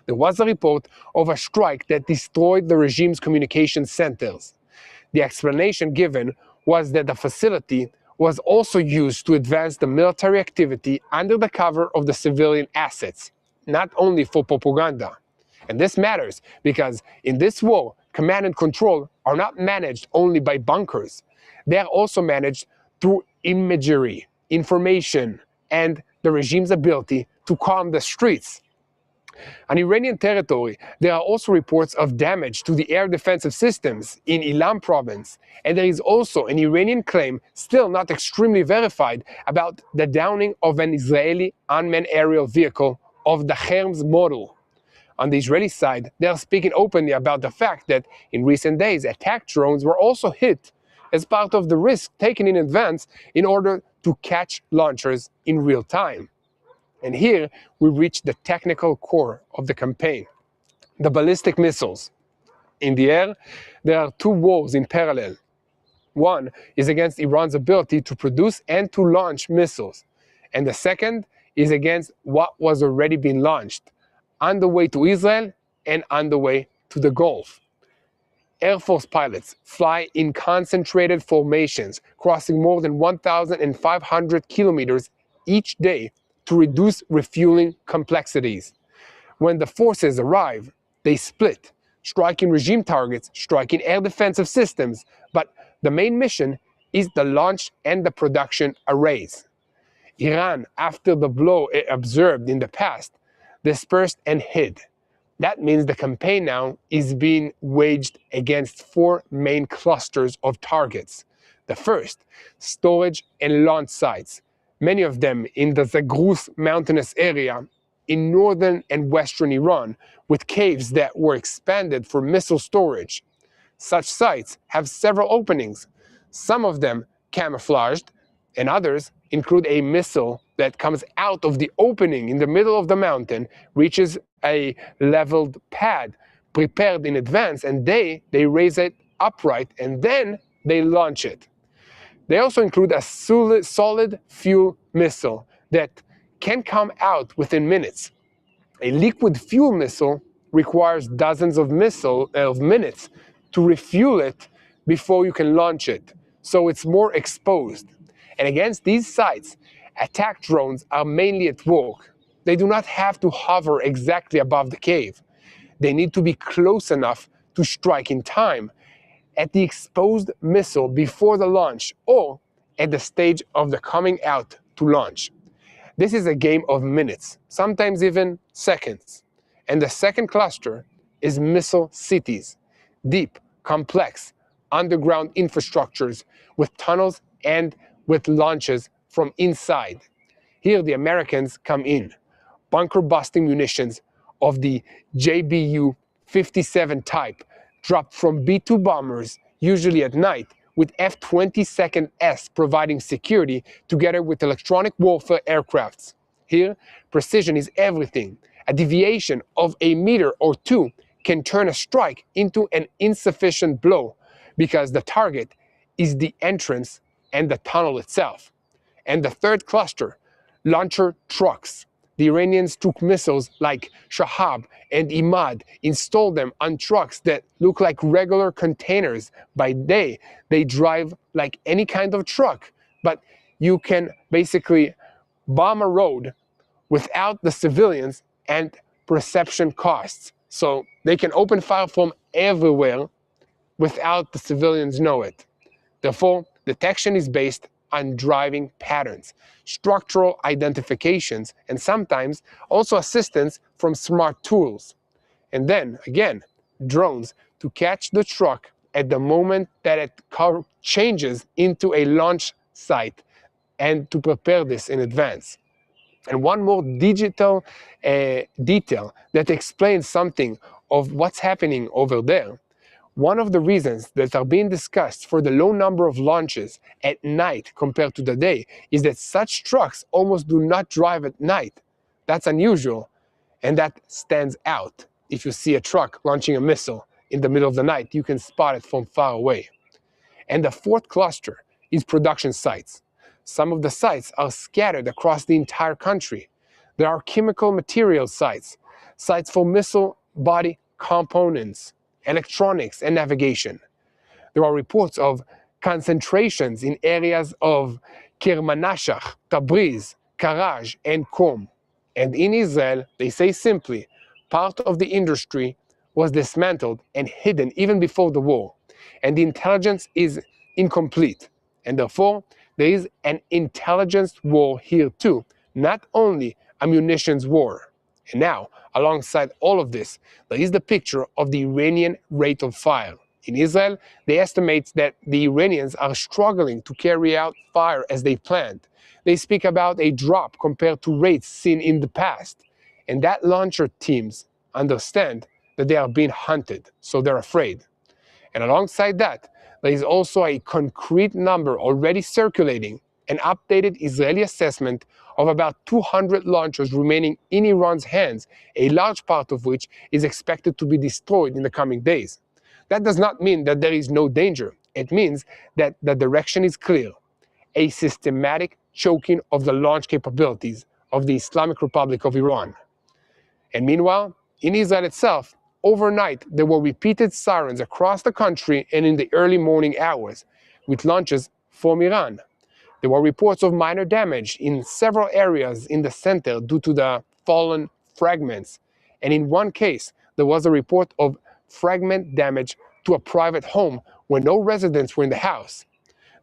there was a report of a strike that destroyed the regime's communication centers. The explanation given was that the facility was also used to advance the military activity under the cover of the civilian assets, not only for propaganda. And this matters because in this war, command and control are not managed only by bunkers. They are also managed through imagery, information, and the regime's ability to calm the streets. On Iranian territory, there are also reports of damage to the air defensive systems in Ilam province, and there is also an Iranian claim, still not extremely verified, about the downing of an Israeli unmanned aerial vehicle of the Hormuz model. On the Israeli side, they are speaking openly about the fact that in recent days, attack drones were also hit as part of the risk taken in advance in order to catch launchers in real time. And here we reach the technical core of the campaign: the ballistic missiles. In the air, there are two wars in parallel. One is against Iran's ability to produce and to launch missiles, and the second is against what was already being launched, on the way to Israel and on the way to the Gulf. Air Force pilots fly in concentrated formations, crossing more than 1,500 kilometers each day to reduce refueling complexities. When the forces arrive, they split, striking regime targets, striking air defensive systems, but the main mission is the launch and the production arrays. Iran, after the blow it observed in the past, dispersed and hid. That means the campaign now is being waged against four main clusters of targets. The first, storage and launch sites, many of them in the Zagrus mountainous area in northern and western Iran, with caves that were expanded for missile storage. Such sites have several openings, some of them camouflaged, and others include a missile that comes out of the opening in the middle of the mountain, reaches a leveled pad prepared in advance, and they raise it upright, and then they launch it. They also include a solid fuel missile that can come out within minutes. A liquid fuel missile requires dozens of minutes to refuel it before you can launch it, so it's more exposed. And against these sites, attack drones are mainly at work. They do not have to hover exactly above the cave. They need to be close enough to strike in time, at the exposed missile before the launch, or at the stage of the coming out to launch. This is a game of minutes, sometimes even seconds. And the second cluster is missile cities, deep, complex, underground infrastructures with tunnels and with launches from inside. Here the Americans come in, bunker-busting munitions of the JBU 57 type, dropped from B-2 bombers, usually at night, with F-22s providing security together with electronic warfare aircrafts. Here, precision is everything. A deviation of a meter or two can turn a strike into an insufficient blow because the target is the entrance and the tunnel itself. And the third cluster, launcher trucks. The Iranians took missiles like Shahab and Imad, installed them on trucks that look like regular containers. By day, they drive like any kind of truck, but you can basically bomb a road without the civilians and perception costs. So they can open fire from everywhere without the civilians know it. Therefore, detection is based on driving patterns, structural identifications, and sometimes also assistance from smart tools. And then, again, drones to catch the truck at the moment that it changes into a launch site and to prepare this in advance. And one more digital detail that explains something of what's happening over there. One of the reasons that are being discussed for the low number of launches at night compared to the day is that such trucks almost do not drive at night. That's unusual, and that stands out. If you see a truck launching a missile in the middle of the night, you can spot it from far away. And the fourth cluster is production sites. Some of the sites are scattered across the entire country. There are chemical material sites, sites for missile body components, electronics, and navigation. There are reports of concentrations in areas of Kermanashah, Tabriz, Karaj, and Qom. And in Israel, they say simply, part of the industry was dismantled and hidden even before the war, and the intelligence is incomplete. And therefore, there is an intelligence war here too, not only a munitions war. And now, alongside all of this, there is the picture of the Iranian rate of fire. In Israel, they estimate that the Iranians are struggling to carry out fire as they planned. They speak about a drop compared to rates seen in the past. And that launcher teams understand that they are being hunted, so they're afraid. And alongside that, there is also a concrete number already circulating, an updated Israeli assessment of about 200 launchers remaining in Iran's hands, a large part of which is expected to be destroyed in the coming days. That does not mean that there is no danger. It means that the direction is clear, a systematic choking of the launch capabilities of the Islamic Republic of Iran. And meanwhile, in Israel itself, overnight there were repeated sirens across the country and in the early morning hours, with launches from Iran. There were reports of minor damage in several areas in the center due to the fallen fragments. And in one case, there was a report of fragment damage to a private home where no residents were in the house.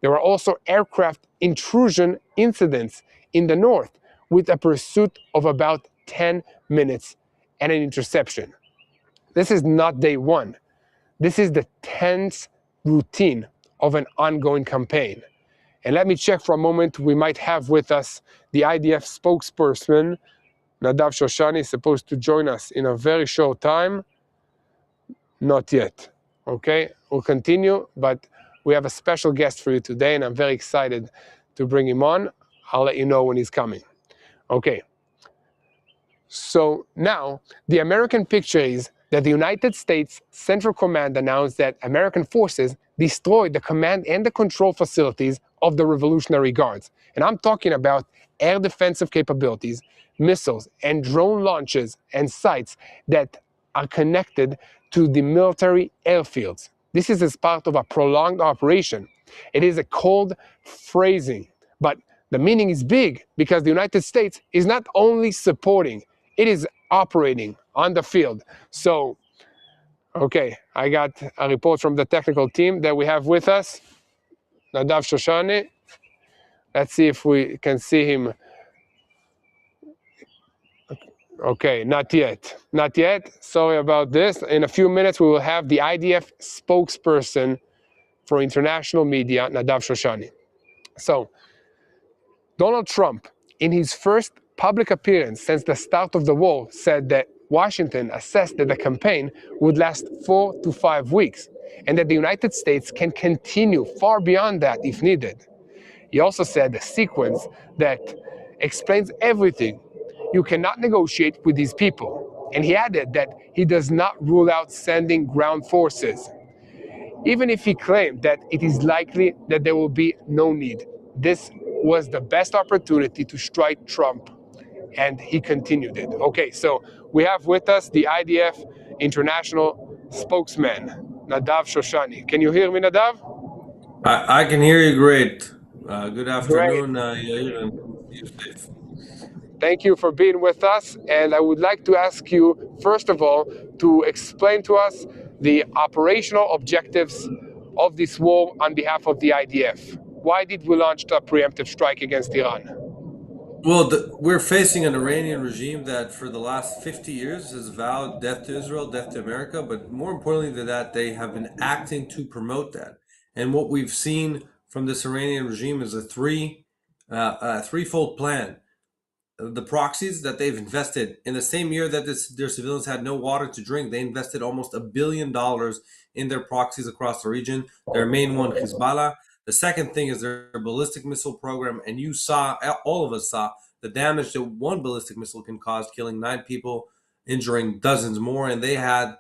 There were also aircraft intrusion incidents in the north with a pursuit of about 10 minutes and an interception. This is not day one. This is the tense routine of an ongoing campaign. And let me check for a moment. We might have with us the IDF spokesperson, Nadav Shoshani, is supposed to join us in a very short time. Not yet. Okay, we'll continue, but we have a special guest for you today, and I'm very excited to bring him on. I'll let you know when he's coming. Okay. So now, the American picture is that the United States Central Command announced that American forces destroyed the command and the control facilities of the Revolutionary Guards. And I'm talking about air defensive capabilities, missiles, and drone launches and sites that are connected to the military airfields. This is as part of a prolonged operation. It is a cold phrasing, but the meaning is big because the United States is not only supporting, it is operating on the field. So, okay, I got a report from the technical team that we have with us, Nadav Shoshani. Let's see if we can see him. Okay, not yet. Not yet. Sorry about this. In a few minutes, we will have the IDF spokesperson for international media, Nadav Shoshani. So, Donald Trump, in his first public appearance since the start of the war, said that Washington assessed that the campaign would last 4 to 5 weeks, and that the United States can continue far beyond that if needed. He also said a sequence that explains everything. You cannot negotiate with these people. And he added that he does not rule out sending ground forces, even if he claimed that it is likely that there will be no need. This was the best opportunity to strike Trump, and he continued it. Okay, so we have with us the IDF international spokesman, Nadav Shoshani. Can you hear me, Nadav? I can hear you great. Good Great. afternoon, Yair, and you safe. Thank you for being with us. And I would like to ask you, first of all, to explain to us the operational objectives of this war on behalf of the IDF. Why did we launch a preemptive strike against Iran? Well, we're facing an Iranian regime that for the last 50 years has vowed death to Israel, death to America, but more importantly than that, they have been acting to promote that. And what we've seen from this Iranian regime is a threefold plan. The proxies that they've invested in the same year that their civilians had no water to drink, they invested almost $1 billion in their proxies across the region. Their main one, Hezbollah. The second thing is their ballistic missile program, and you saw, all of us saw, the damage that one ballistic missile can cause, killing 9 people, injuring dozens more, and they had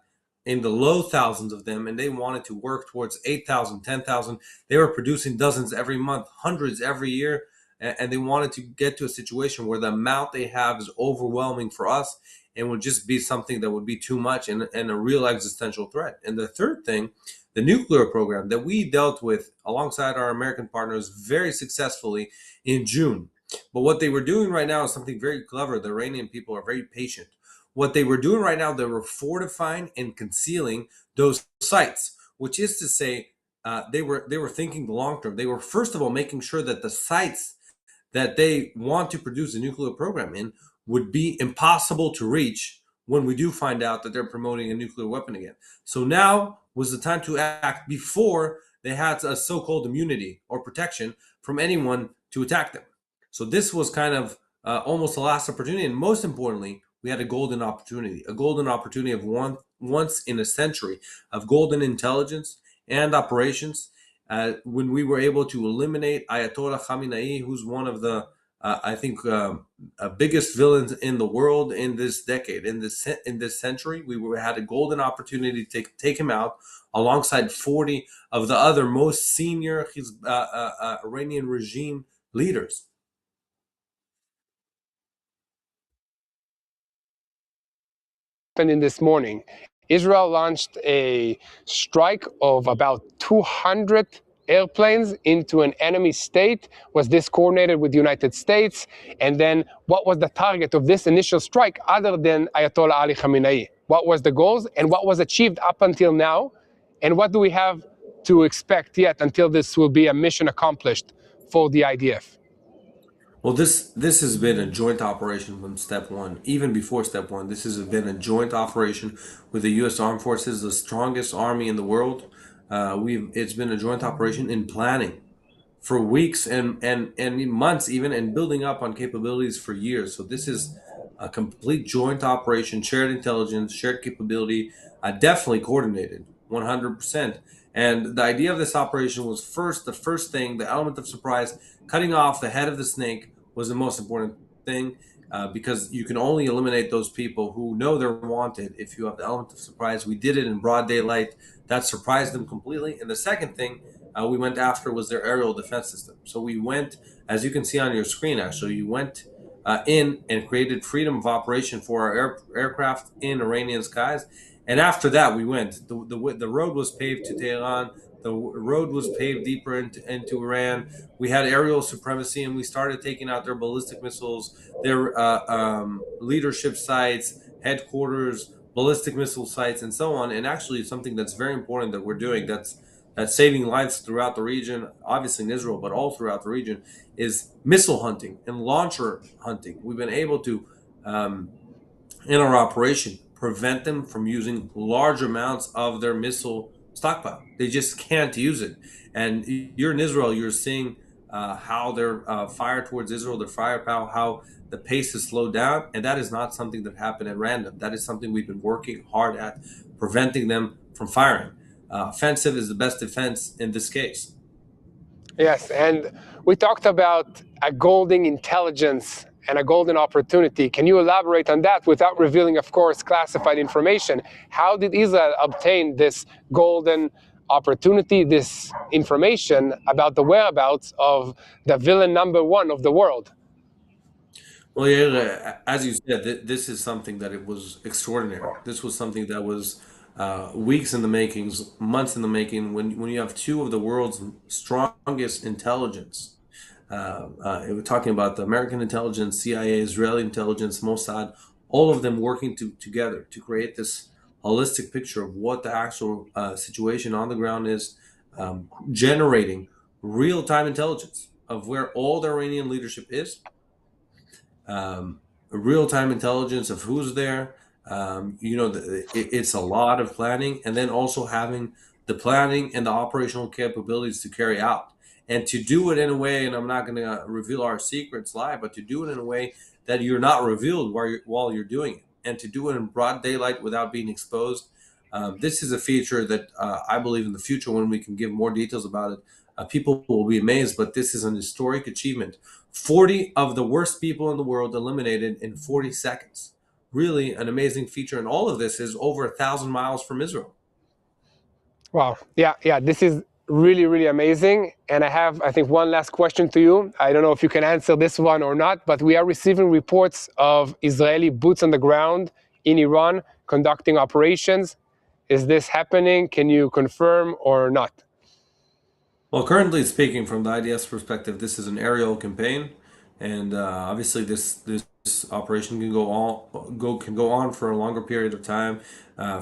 in the low thousands of them, and they wanted to work towards 8,000, 10,000. They were producing dozens every month, hundreds every year, and they wanted to get to a situation where the amount they have is overwhelming for us and would just be something that would be too much and a real existential threat. And the third thing, the nuclear program that we dealt with alongside our American partners very successfully in June. But what they were doing right now is something very clever. The Iranian people are very patient. What they were doing right now, they were fortifying and concealing those sites, which is to say, they were thinking long term. They were first of all making sure that the sites that they want to produce a nuclear program in would be impossible to reach when we do find out that they're promoting a nuclear weapon again. So now was the time to act before they had a so-called immunity or protection from anyone to attack them. So this was kind of almost the last opportunity. And most importantly, we had a golden opportunity of once in a century of golden intelligence and operations. When we were able to eliminate Ayatollah Khamenei, who's one of the, biggest villains in the world in this decade, in this century, had a golden opportunity to take him out alongside 40 of the other most senior Iranian regime leaders. In this morning, Israel launched a strike of about 200 airplanes into an enemy state. Was this coordinated with the United States? And then what was the target of this initial strike other than Ayatollah Ali Khamenei? What was the goals and what was achieved up until now? And what do we have to expect yet until this will be a mission accomplished for the IDF? Well, this has been a joint operation from step one. Even before step one, this has been a joint operation with the U.S. Armed Forces, the strongest army in the world. It's been a joint operation in planning for weeks and months even, and building up on capabilities for years. So this is a complete joint operation, shared intelligence, shared capability, definitely coordinated, 100%. And the idea of this operation was the first thing, the element of surprise, cutting off the head of the snake was the most important thing, because you can only eliminate those people who know they're wanted if you have the element of surprise. We did it in broad daylight. That surprised them completely. And the second thing we went after was their aerial defense system. So we went, as you can see on your screen, actually, you went in and created freedom of operation for our aircraft in Iranian skies. And after that, we went. The road was paved to Tehran. The road was paved deeper into Iran. We had aerial supremacy, and we started taking out their ballistic missiles, their leadership sites, headquarters, ballistic missile sites, and so on. And actually, something that's very important that we're doing that's saving lives throughout the region, obviously in Israel, but all throughout the region, is missile hunting and launcher hunting. We've been able to, in our operation, prevent them from using large amounts of their missile stockpile. They just can't use it. And you're in Israel, you're seeing how their fire towards Israel, their firepower, how the pace has slowed down. And that is not something that happened at random. That is something we've been working hard at, preventing them from firing. Offensive is the best defense in this case. Yes, and we talked about a golden intelligence and a golden opportunity. Can you elaborate on that without revealing, of course, classified information? How did Israel obtain this golden opportunity, this information about the whereabouts of the villain number one of the world? Well, yeah, as you said, this is something that it was extraordinary. This was something that was weeks in the makings, months in the making. When you have two of the world's strongest intelligence, we're talking about the American intelligence, CIA, Israeli intelligence, Mossad, all of them working together to create this holistic picture of what the actual situation on the ground is, generating real-time intelligence of where all the Iranian leadership is, real-time intelligence of who's there. It's a lot of planning, and then also having the planning and the operational capabilities to carry out, and to do it in a way, and I'm not going to reveal our secrets live, but to do it in a way that you're not revealed while you're doing it, and to do it in broad daylight without being exposed. This is a feature that I believe in the future, when we can give more details about it, people will be amazed, but this is an historic achievement. 40 of the worst people in the world eliminated in 40 seconds. Really an amazing feature, and all of this is over 1,000 miles from Israel. Wow. Yeah, this is really, really amazing. And I have, I think, one last question to you. I don't know if you can answer this one or not, but we are receiving reports of Israeli boots on the ground in Iran conducting operations. Is this happening? Can you confirm or not? Well, currently speaking, from the IDF's perspective, this is an aerial campaign, and obviously this operation can go on for a longer period of time,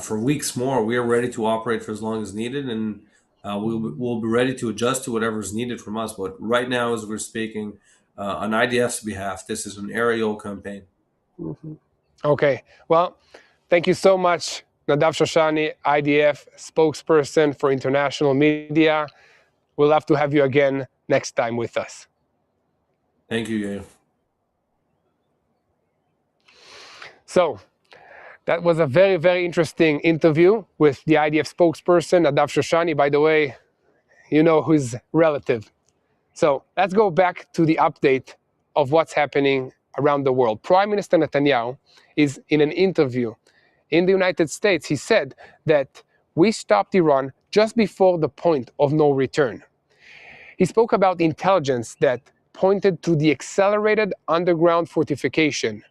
for weeks more. We are ready to operate for as long as needed, and we'll be ready to adjust to whatever is needed from us. But right now, as we're speaking, on IDF's behalf, this is an aerial campaign. Mm-hmm. Okay. Well, thank you so much, Nadav Shoshani, IDF spokesperson for international media. We'll love to have you again next time with us. Thank you, Yair. So that was a very, very interesting interview with the IDF spokesperson, Nadav Shoshani. By the way, you know who's relative. So let's go back to the update of what's happening around the world. Prime Minister Netanyahu is in an interview in the United States. He said that we stopped Iran just before the point of no return. He spoke about intelligence that pointed to the accelerated underground fortification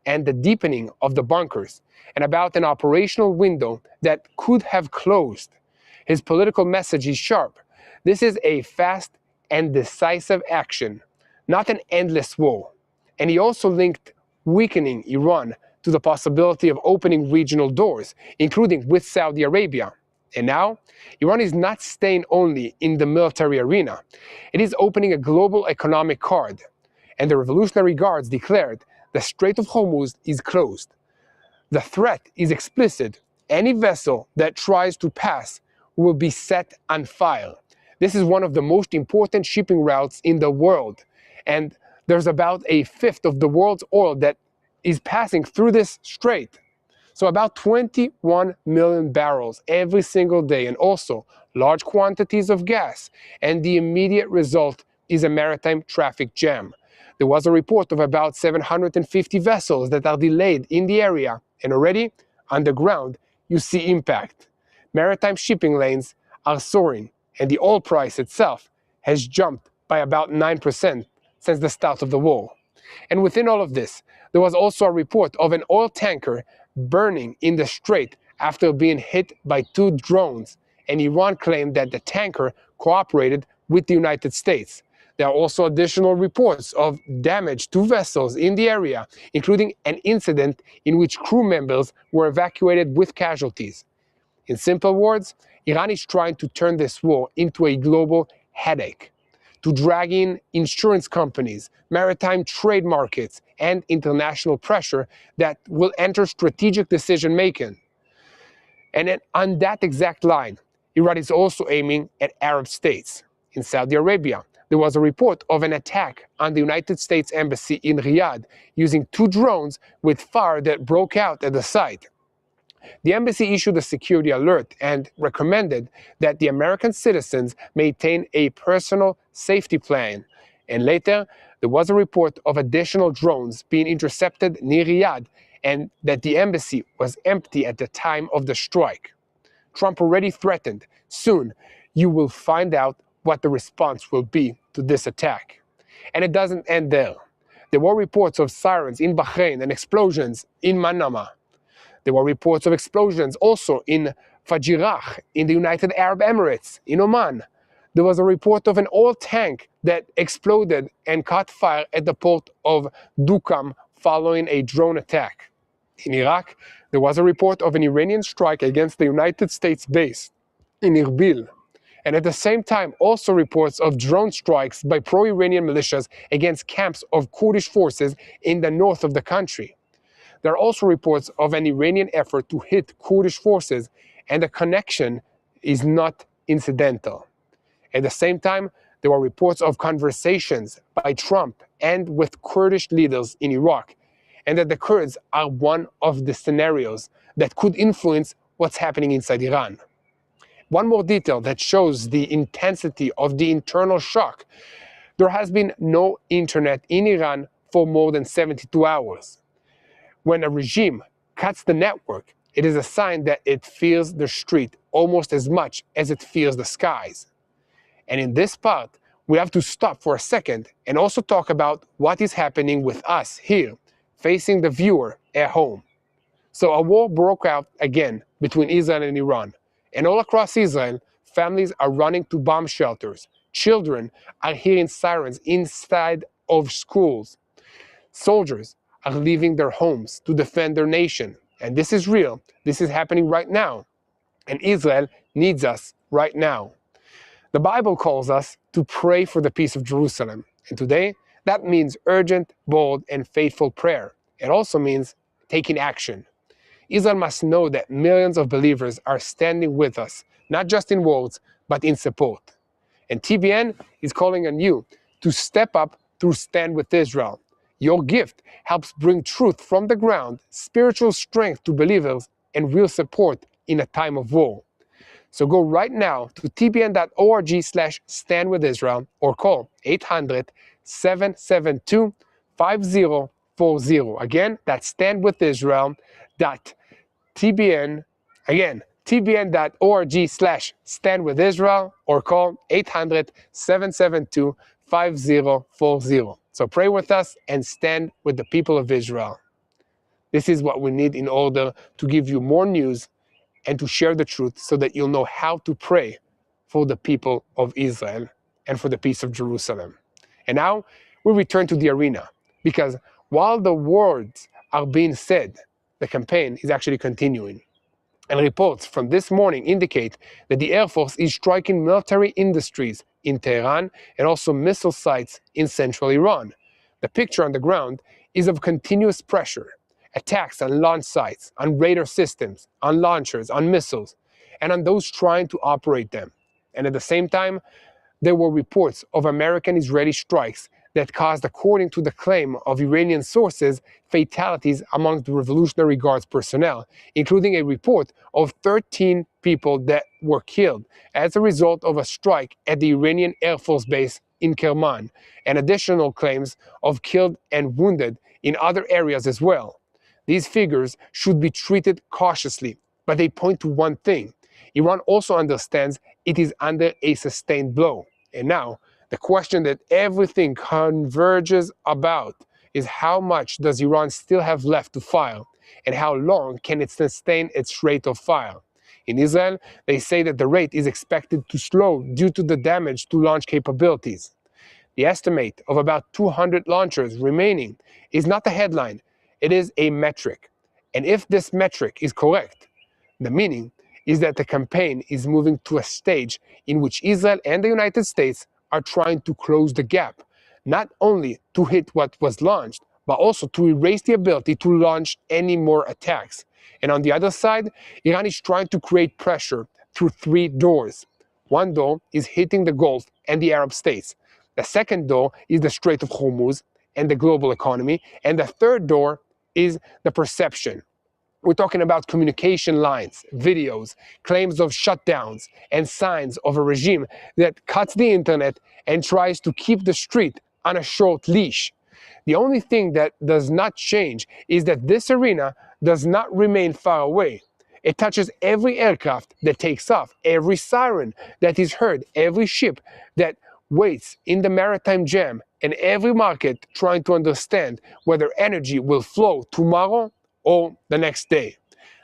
and the deepening of the bunkers, and about an operational window that could have closed. His political message is sharp. This is a fast and decisive action, not an endless war. And he also linked weakening Iran to the possibility of opening regional doors, including with Saudi Arabia. And now, Iran is not staying only in the military arena. It is opening a global economic card. And the Revolutionary Guards declared the Strait of Hormuz is closed. The threat is explicit. Any vessel that tries to pass will be set on fire. This is one of the most important shipping routes in the world. And there's about a fifth of the world's oil that is passing through this strait. So about 21 million barrels every single day, and also large quantities of gas. And the immediate result is a maritime traffic jam. There was a report of about 750 vessels that are delayed in the area, and already on the ground you see impact. Maritime shipping lanes are soaring, and the oil price itself has jumped by about 9% since the start of the war. And within all of this, there was also a report of an oil tanker burning in the strait after being hit by 2 drones, and Iran claimed that the tanker cooperated with the United States. There are also additional reports of damage to vessels in the area, including an incident in which crew members were evacuated with casualties. In simple words, Iran is trying to turn this war into a global headache, to drag in insurance companies, maritime trade markets, and international pressure that will enter strategic decision-making. And then on that exact line, Iran is also aiming at Arab states. In Saudi Arabia, there was a report of an attack on the United States Embassy in Riyadh using 2 drones with fire that broke out at the site. The embassy issued a security alert and recommended that the American citizens maintain a personal safety plan. And later, there was a report of additional drones being intercepted near Riyadh and that the embassy was empty at the time of the strike. Trump already threatened, soon you will find out what the response will be to this attack. And it doesn't end there. There were reports of sirens in Bahrain and explosions in Manama. There were reports of explosions also in Fajirah, in the United Arab Emirates, in Oman. There was a report of an oil tank that exploded and caught fire at the port of Dukam following a drone attack. In Iraq, there was a report of an Iranian strike against the United States base in Erbil. And at the same time, also reports of drone strikes by pro-Iranian militias against camps of Kurdish forces in the north of the country. There are also reports of an Iranian effort to hit Kurdish forces, and the connection is not incidental. At the same time, there were reports of conversations by Trump and with Kurdish leaders in Iraq, and that the Kurds are one of the scenarios that could influence what's happening inside Iran. One more detail that shows the intensity of the internal shock: there has been no internet in Iran for more than 72 hours. When a regime cuts the network, it is a sign that it fears the street almost as much as it fears the skies. And in this part, we have to stop for a second and also talk about what is happening with us here, facing the viewer at home. So a war broke out again between Israel and Iran. And all across Israel, families are running to bomb shelters. Children are hearing sirens inside of schools. Soldiers are leaving their homes to defend their nation. And this is real. This is happening right now. And Israel needs us right now. The Bible calls us to pray for the peace of Jerusalem. And today, that means urgent, bold, and faithful prayer. It also means taking action. Israel must know that millions of believers are standing with us, not just in words, but in support. And TBN is calling on you to step up to stand with Israel. Your gift helps bring truth from the ground, spiritual strength to believers, and real support in a time of war. So go right now to tbn.org/standwithisrael or call 800-772-5040. Again, that's standwithisrael.tbn. Again, tbn.org/standwithisrael or call 800-772-5040. So pray with us and stand with the people of Israel. This is what we need in order to give you more news and to share the truth so that you'll know how to pray for the people of Israel and for the peace of Jerusalem. And now we return to the arena, because while the words are being said, the campaign is actually continuing. And reports from this morning indicate that the Air Force is striking military industries in Tehran and also missile sites in central Iran. The picture on the ground is of continuous pressure, attacks on launch sites, on radar systems, on launchers, on missiles, and on those trying to operate them. And at the same time, there were reports of American-Israeli strikes that caused, according to the claim of Iranian sources, fatalities among the Revolutionary Guards personnel, including a report of 13 people that were killed as a result of a strike at the Iranian Air Force Base in Kerman, and additional claims of killed and wounded in other areas as well. These figures should be treated cautiously, but they point to one thing: Iran also understands it is under a sustained blow. And now, the question that everything converges about is how much does Iran still have left to fire, and how long can it sustain its rate of fire? In Israel, they say that the rate is expected to slow due to the damage to launch capabilities. The estimate of about 200 launchers remaining is not a headline, it is a metric. And if this metric is correct, the meaning is that the campaign is moving to a stage in which Israel and the United States are trying to close the gap, not only to hit what was launched, but also to erase the ability to launch any more attacks. And on the other side, Iran is trying to create pressure through 3 doors. One door is hitting the Gulf and the Arab states. The second door is the Strait of Hormuz and the global economy. And the third door is the perception. We're talking about communication lines, videos, claims of shutdowns, and signs of a regime that cuts the internet and tries to keep the street on a short leash. The only thing that does not change is that this arena does not remain far away. It touches every aircraft that takes off, every siren that is heard, every ship that waits in the maritime jam, and every market trying to understand whether energy will flow tomorrow or the next day.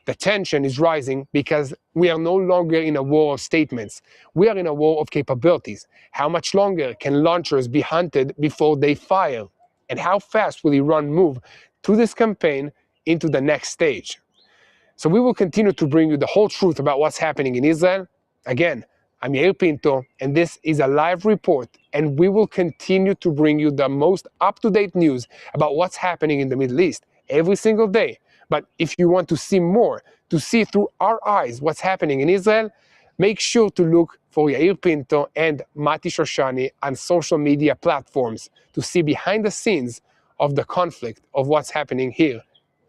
The tension is rising because we are no longer in a war of statements. We are in a war of capabilities. How much longer can launchers be hunted before they fire? And how fast will Iran move through this campaign into the next stage? So we will continue to bring you the whole truth about what's happening in Israel. Again, I'm Yair Pinto, and this is a live report, and we will continue to bring you the most up-to-date news about what's happening in the Middle East every single day. But if you want to see more, to see through our eyes what's happening in Israel, make sure to look for Yair Pinto and Mati Shoshani on social media platforms to see behind the scenes of the conflict of what's happening here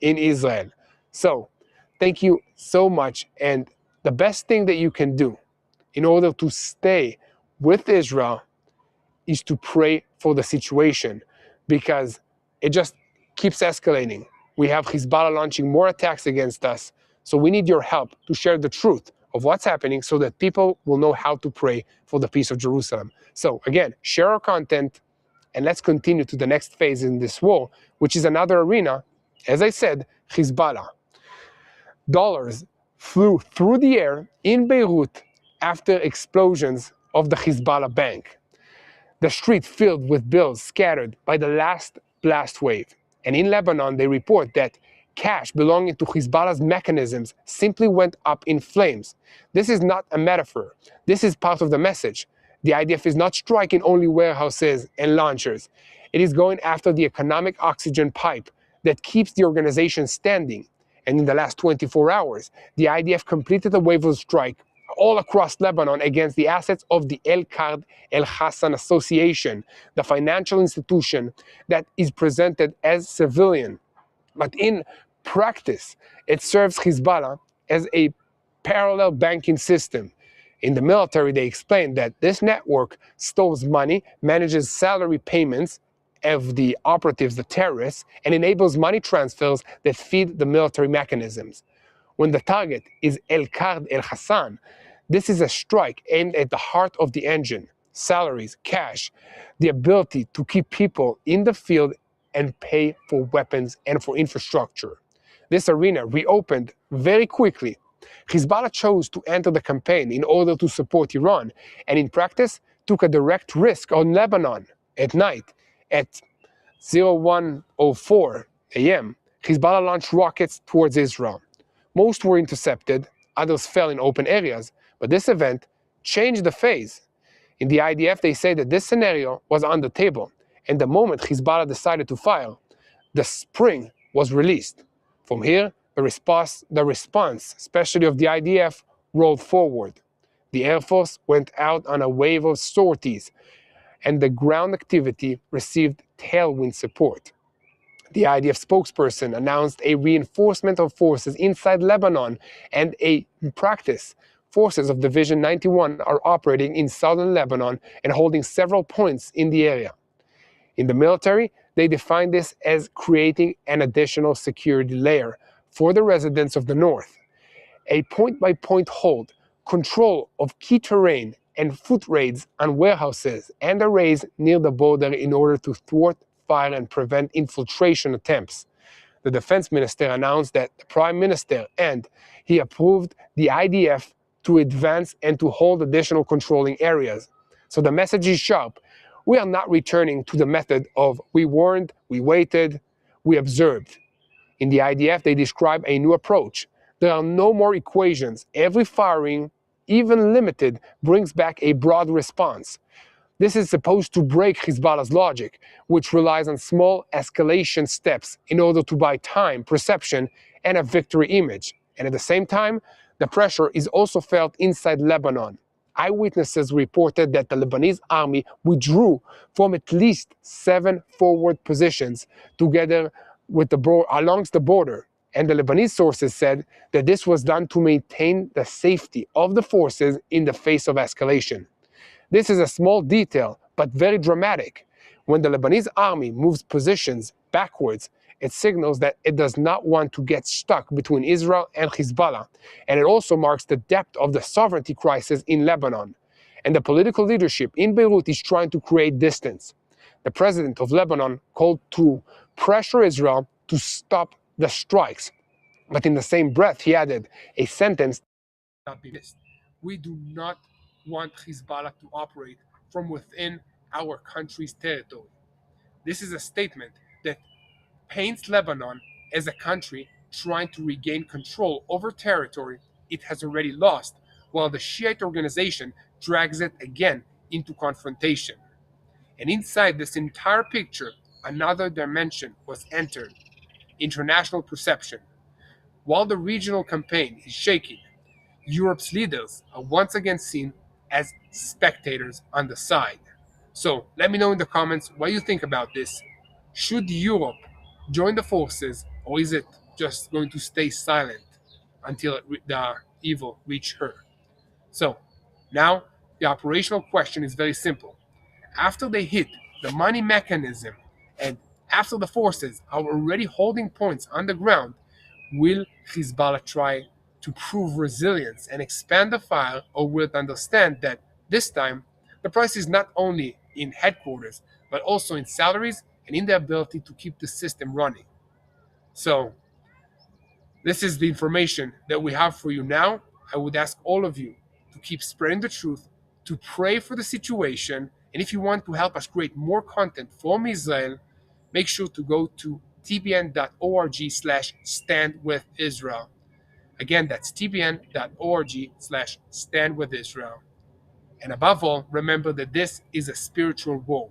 in Israel. So, thank you so much, and the best thing that you can do in order to stay with Israel is to pray for the situation, because it just keeps escalating. We have Hezbollah launching more attacks against us, so we need your help to share the truth of what's happening so that people will know how to pray for the peace of Jerusalem. So again, share our content, and let's continue to the next phase in this war, which is another arena, as I said, Hezbollah. Dollars flew through the air in Beirut after explosions of the Hezbollah bank. The street filled with bills scattered by the last blast wave. And in Lebanon, they report that cash belonging to Hezbollah's mechanisms simply went up in flames. This is not a metaphor. This is part of the message. The IDF is not striking only warehouses and launchers. It is going after the economic oxygen pipe that keeps the organization standing. And in the last 24 hours, the IDF completed a wave of strike all across Lebanon against the assets of the El-Qard El-Hassan Association, the financial institution that is presented as civilian. But in practice, it serves Hezbollah as a parallel banking system. In the military, they explained that this network stores money, manages salary payments of the operatives, the terrorists, and enables money transfers that feed the military mechanisms. When the target is El-Qard El-Hassan, this is a strike aimed at the heart of the engine: salaries, cash, the ability to keep people in the field and pay for weapons and for infrastructure. This arena reopened very quickly. Hezbollah chose to enter the campaign in order to support Iran, and in practice took a direct risk on Lebanon. At night, at 01:04 a.m., Hezbollah launched rockets towards Israel. Most were intercepted, others fell in open areas, but this event changed the phase. In the IDF, they say that this scenario was on the table, and the moment Hezbollah decided to fire, the spring was released. From here, the response, especially of the IDF, rolled forward. The Air Force went out on a wave of sorties, and the ground activity received tailwind support. The IDF spokesperson announced a reinforcement of forces inside Lebanon, and in practice, forces of Division 91 are operating in southern Lebanon and holding several points in the area. In the military, they define this as creating an additional security layer for the residents of the north. A point-by-point hold, control of key terrain, and foot raids on warehouses and arrays near the border in order to thwart fire and prevent infiltration attempts. The defense minister announced that the prime minister and he approved the IDF to advance and to hold additional controlling areas. So the message is sharp. We are not returning to the method of we warned, we waited, we observed. In the IDF, they describe a new approach. There are no more equations. Every firing, even limited, brings back a broad response. This is supposed to break Hezbollah's logic, which relies on small escalation steps in order to buy time, perception, and a victory image. And at the same time, the pressure is also felt inside Lebanon. eyewitnesses reported that the Lebanese army withdrew from at least 7 forward positions together with along the border. And the Lebanese sources said that this was done to maintain the safety of the forces in the face of escalation. This is a small detail, but very dramatic. When the Lebanese army moves positions backwards, it signals that it does not want to get stuck between Israel and Hezbollah, and it also marks the depth of the sovereignty crisis in Lebanon. And the political leadership in Beirut is trying to create distance. The president of Lebanon called to pressure Israel to stop the strikes, but in the same breath he added a sentence that cannot be missed. We do not want Hezbollah to operate from within our country's territory. This is a statement that paints Lebanon as a country trying to regain control over territory it has already lost, while the Shiite organization drags it again into confrontation. And inside this entire picture, another dimension was entered: international perception. While the regional campaign is shaking, Europe's leaders are once again seen as spectators on the side. So let me know in the comments what you think about this. Should Europe join the forces, or is it just going to stay silent until the evil reach her? So now the operational question is very simple. After they hit the money mechanism and after the forces are already holding points on the ground, will Hezbollah try to prove resilience and expand the fire, or will it understand that this time the price is not only in headquarters, but also in salaries and in the ability to keep the system running? So this is the information that we have for you now. I would ask all of you to keep spreading the truth, to pray for the situation, and if you want to help us create more content from Israel, make sure to go to tbn.org/standwithisrael. Again, that's tbn.org/standwithisrael. And above all, remember that this is a spiritual war.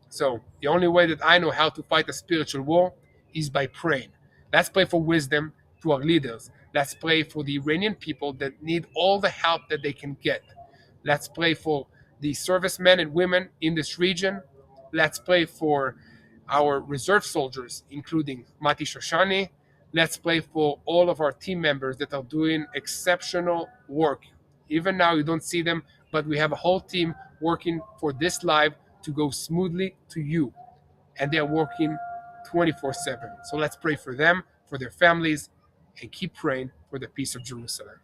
So the only way that I know how to fight a spiritual war is by praying. Let's pray for wisdom to our leaders. Let's pray for the Iranian people that need all the help that they can get. Let's pray for the servicemen and women in this region. Let's pray for our reserve soldiers, including Mati Shoshani. Let's pray for all of our team members that are doing exceptional work. Even now, you don't see them, but we have a whole team working for this live to go smoothly to you. And they are working 24/7. So let's pray for them, for their families, and keep praying for the peace of Jerusalem.